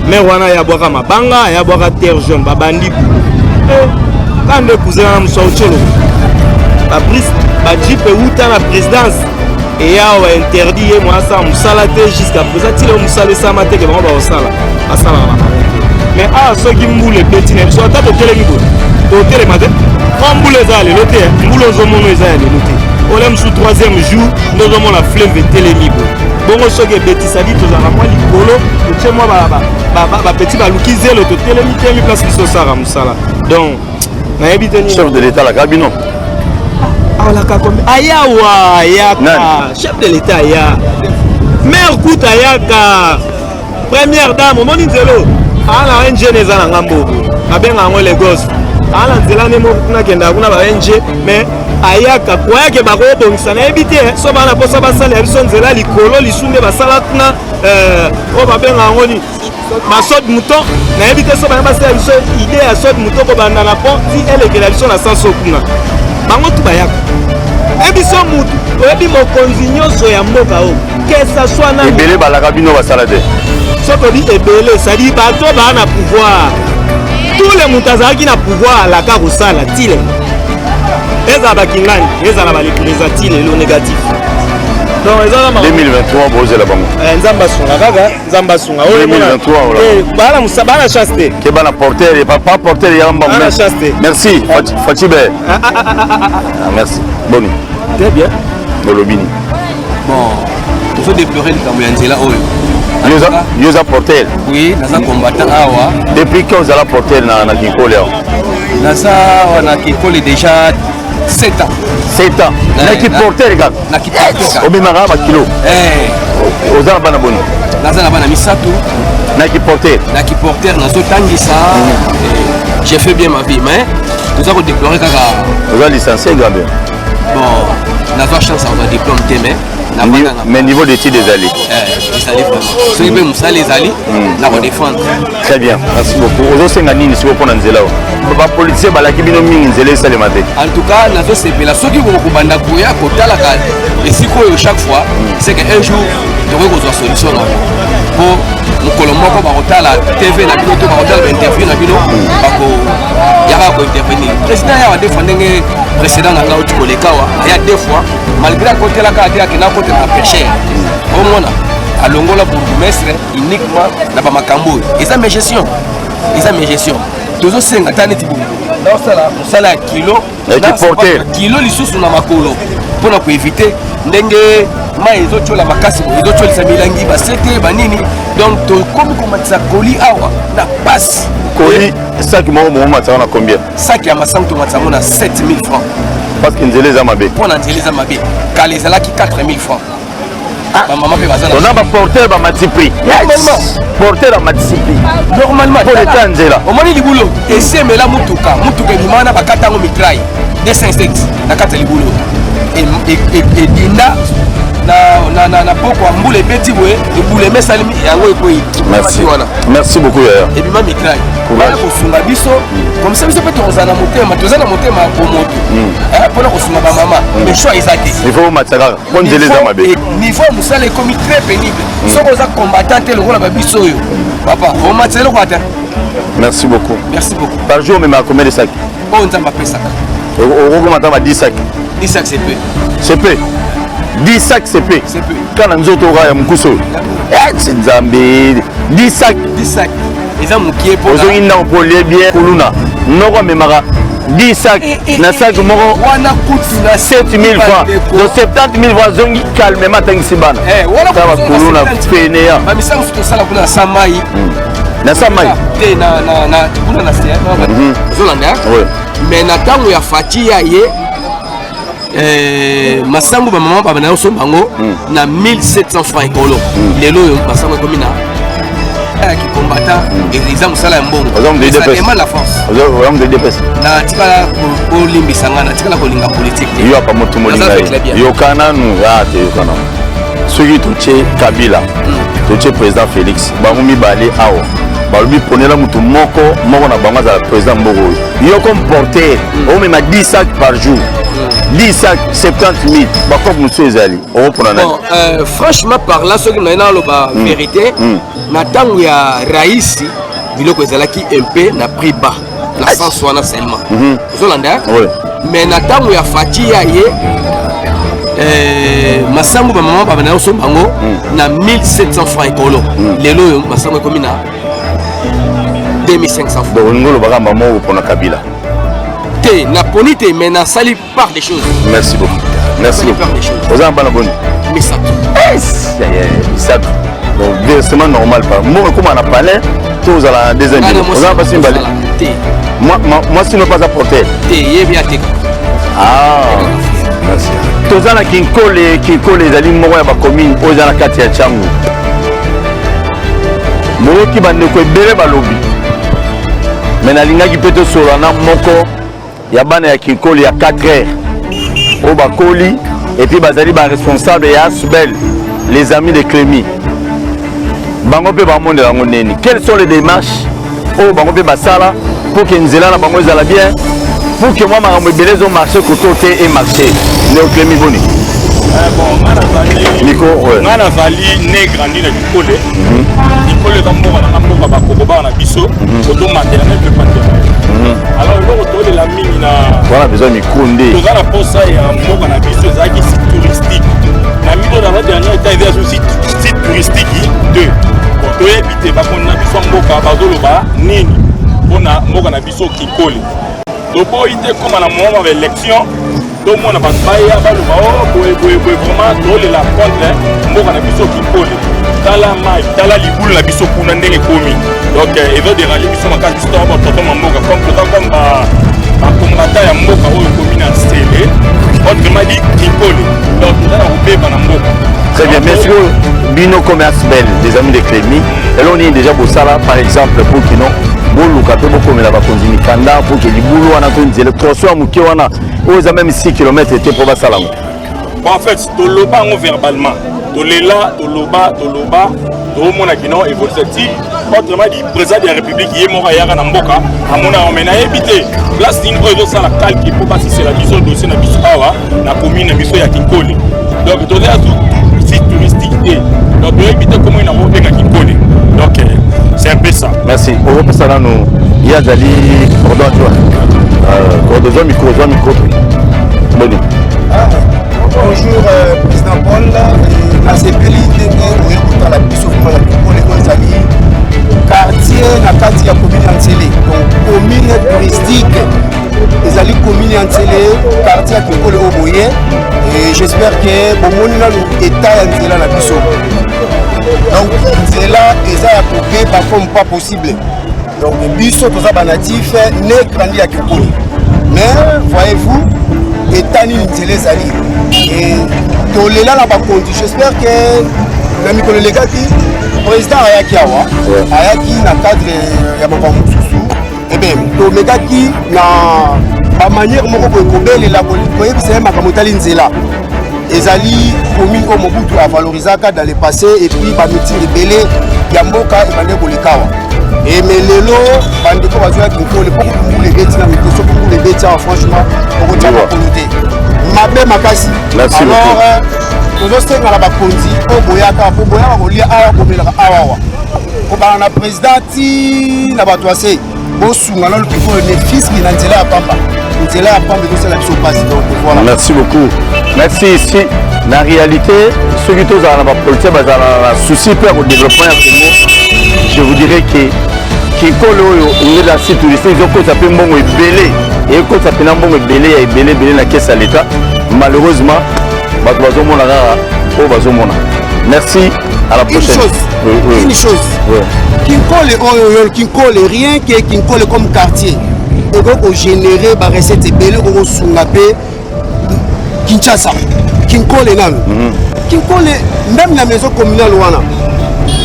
mer wana ayabwaka mabanga ayabwaka terre jaune babandi kande cousin na mosu aucholo bajipe euta na présidence eyawa interdit ye mwa asala mosala te jusqu'à présent tile mosala esama te ke bango baosala basalaka na bango mais awa soki mbula ebeti na biso ata totelemi boye totelema te mwa mbula eza ya lelo te mbula ozomona eza ya lelo te ole mosu 3e jour nde ozomona fleuve etelemi boye bongo soki ebetisadi tozala mwa likolo totie mwa bapeti baluki zelo totelemi temi place biso osala mosala donc nayebi te chef de l'état laka bino alaka kombe ayawa ayaka chef de l'état aya maire kuta ayaka première dame omoni nzelo ala ONG neza na ngambo abenga yango Lagos ala nzela ne mokuna kenda kuna ba ONG mais ayaka koyake bakobongisa nayebi te so bana posa basala ya biso nzela likolo lisunde basala kuna oyo babenga yango ni basode mouton nayebi te so bana basala biso ide ya sode mouton kobanda na pont ti elekela biso na sanso kuna bango tu bayaka ebiso mutu oyebi mokonzi nyonso ya mboka oyo kesa swana ebele balaka bino basala te soki odi ebele sadi bato baa na pouvoir tous les moto azalaki na pouvoir alaka kosala tile ezala bakingani ezala balepresa ti lelo négatif donc ezala 2023 bozela bango nzambe asunga kaka nzambe asunga 2023 bana chance te ke bana porter et papa porter ya mbamba bana chance te merci Fatibe merci boni très bien bolobini bon il faut déplorer likambo ya nzela oyo yoza porter oui naza combattant awa depuis que ozala porter na kikole awa naza wana kikole déjà 7 ans 7 ans naki porter kaka naki porter obimaka bakilo oza na bana boni naza na bana misato naki porter nazotangisa j'ai fait bien ma vie mais toza kodéplorer kaka oza licencié gabe bon nazwa chance azwa diplôme te mais niveau d'études ezali ezali vraiment soki mpe mosala ezali na kodéfendre très bien merci beaucoup ozosenga nini siko mpona nzela oyo bapolitisien balaki bino mingi nzela esalema te en tout cas nazosepela soki kobanda koya kotalaka esika oyo chaque fois c'est que un jour tokoki kozwa solution na po mokolo moko bakotala tv na bino to bakotala bainterview na bino yaka kointervenir président yawa defa ndenge précédent na nga oti kolekawa aya deux fois malgré akotelaka ate akenda akotela na pécher omona alongola bourgmestre uniquement na bamakambo oyo eza mes gestion tozosenga ta neti naosala mosala ya kilo lisusu na makolo mpona koevite ndenge mai ezotyola makasi ezotyolisa milangi basete banini donc tokomi komatisa koli awa na pasi koli saki moko momatisa na combien saki ya masango tomatisa yango na 7000 francs parce que nzela eza mabe mpona nzela eza mabe kala ezalaki 4000 francs bamama mpe baza na baporter bamati prix porter bamati prix normalement po leta nzela omoni libulo esemela mutuka ebimaka na bakata yango mitraille 257 na kati ya libulo edinda na poko ya mbula ebeti boye ebula emesalimi yango ekoyi wana merci beaucoup yaya ebima mitraille wana kosunga biso komisa biso mpe tokozala na motema toza na motema ya bomoto mpona kosunga bamama mais choix eza te niveau omatisa kaka mpo nzela eza mabe niveau ya mosala ekomi très pénible soki oza combattant te lokola babiso oyo papa omatisa eloko ata merci beaucoup par jour omemaka combien de sac oyo nzambe apesaka okomata ba 10 sac 10 sac c'est peu 10 sacs CP kana nzoto ya mukuso nzambe 10 sacs eza mukie po ozongi na polie bien kuluna noko memaka 10 sacs na sac moko wana kutu na 7000 francs donc 70000 francs zongi calmement tangisi bana wana ba kuluna pene ya ba misango sala kuna samai na samai te na kuna na sia zolanda mais na tango ya fatia ye masango bamama babana yosomba yango na 1700 francs ekolo lelo oyo masango ekomi na kikombatant eza mosala ya mbongo ema na france natikala kolimbisa nga natikala kolinga politike yo apa moto molinga yokana nu te yokana soki totie kabila totie président félix bango mibale awa balobi ponela mutu moko na bango azala président mboka oyo yo comme porteur omema 10 sacs par jour 10 sacs 70 000 bakope mosusu ezali okopona nani franchement parlant soki naye naloba vérité na ntango ya raisi biloko ezalaki un peu na prix bas na sens wana seulement ozolanda mais na ntango ya Fati ya ye masango bamama babanda osomba yango na 1700 francs ekolo lelo oyo masango ekomi na 2500 francs olingi olobaka mama oyo mpona Kabila te naponi te mais nasali part des choses. Merci beaucoup. Merci beaucoup. Oza na bana boni misato misato donc versement normal pas mo ekoma na palais to ozala na deuxième ville oza na pasi mbale moi sinon pas apporter te yebi ateka merci toza na kinkole ezali moko ya bacommune oyo eza na kati ya Tchangu moyoki bandeko ebele balobi me nalingaki mpe tosola na moko ya bana ya kinkole ya 4 heures oyo bakoli epuis bazali baresponsable ya Asbel les amis de Clémy bango mpe bamondela yango neni quelles sont les démarches oyo bango mpe basala pour que nzela na bango ezala bien pour que moi makambo ebele ezomarche koto te emarche neo Clémy boni nga nazali ne grandi na Kikole Kikole eza mboka na mboka bakoko bana biso otomandela na mpe paternel alors eloko tolela mingi na wana besoin mikunde toza na posa ya mboka na biso ezalaki site touristique na mito na badernir eta eza yazo site touristique te toyebi te bakondi na biso mboka bazoloba nini mpona mboka na biso Kikole toboyi te koma na moment ya élection tomona bato baya baloba boye vraiment tolela contre mboka na biso Kikole tala mai tala libulu na biso kuna ndenge ekomi donc ezodéranje biso makasi histoire bototoma mboka comme toza comme bakombata ya mboka oyo ekomi na sele autrement dit Kikole donc toza na kobeba na mboka. Très bien, merci bino comme Asbel des amis de Clémy et là on est déjà bosala par exemple pour kino boluka pe bokomela bakonzi mikanda pour que libulu wana to nzele troso ya moke wana oyo eza même 6 km ete mpo basala ngo en fait toloba yango verbalement tolela toloba toomona kino evolsati autrement dit président de la république ye moko ayaka na mboka amona ome nayebi te place nini oyo ezosala kalki mpo basisela biso dossier na biso awa na commune na biso ya Kinkole donc tozela site touristique te donc toyebi te komo ina kobenga Kinkole donc c'est un peu ça. Merci. Au revoir, ça nous. Il y a Dali, Cordon micro. Bonjour. Bonjour, Président Paul. La CPLI est la plus souvent la quartier, la quartier à commune Antélé. Donc, commune touristique, les alliés commune Antélé, quartier à Kikole Oboye. Et j'espère que bon monde là état Antélé la biso. Donc, c'est là, et ça a coupé par comme pas possible. Donc, les biso, tous les natifs, n'est grandi à Kikole. Mais, voyez-vous, état ni Antélé Zali. Et tout les là, j'espère que l'ami que le légat qui président Ayaki Awa, Ayaki na cadre Yamaka Moussousou, et bien, tout le légat qui na manière moko koyebela la koyebisa makamotali nzela. Ezali commune au Mobutu a valorisé dans le passé et puis ba meeting rebelle ya mboka ebande kolekawa. Et mais lelo bande ko bazwa Kinkole pour les bêtises na mikoso pour les bêtises franchement pour ko tama communauté. Mabe makasi. Alors tozosenga la bakonzi po boyaka kolia awa komelaka awa. Ko ba na président ti na bato ase bo sunga na le Kinkole ne fils qui na nzela ya pamba. Merci beaucoup. Merci ici. La réalité, ceux qui sont dans la politique, dans la souci pour le développement à Congo, je vous dirais que Kinkole est la site touristique, ils ont s'appelé Mbongo et Belé. Et quand ça s'appelle Mbongo et Belé la caisse à l'État. Malheureusement, merci. À la prochaine. Une chose. Kinkole, rien que Kinkole comme quartier. Et donc, on génère des recettes belles, on s'appelle Kinshasa. Kinkole, Kinkole, même la maison communale,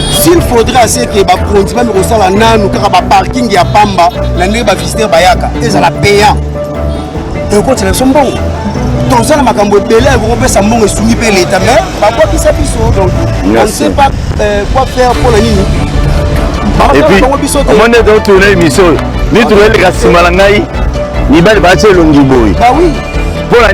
s'il faudrait assez que les conditions de la nanou, car le parking ya Pamba, la nuit va visiter Bayaka, et ça la payant. Et on continue son bon. Donc, ça, ma cambo belle, on peut s'en et soumis par l'État, mais pas quoi qui s'appuie. Donc, on ne sait pas quoi faire pour la nuit. Et puis, comment est-ce que tu as l'émission? Ni tu as les Kassimala Ngai, ni Bali Bache Longiboy. Bah oui. Pour la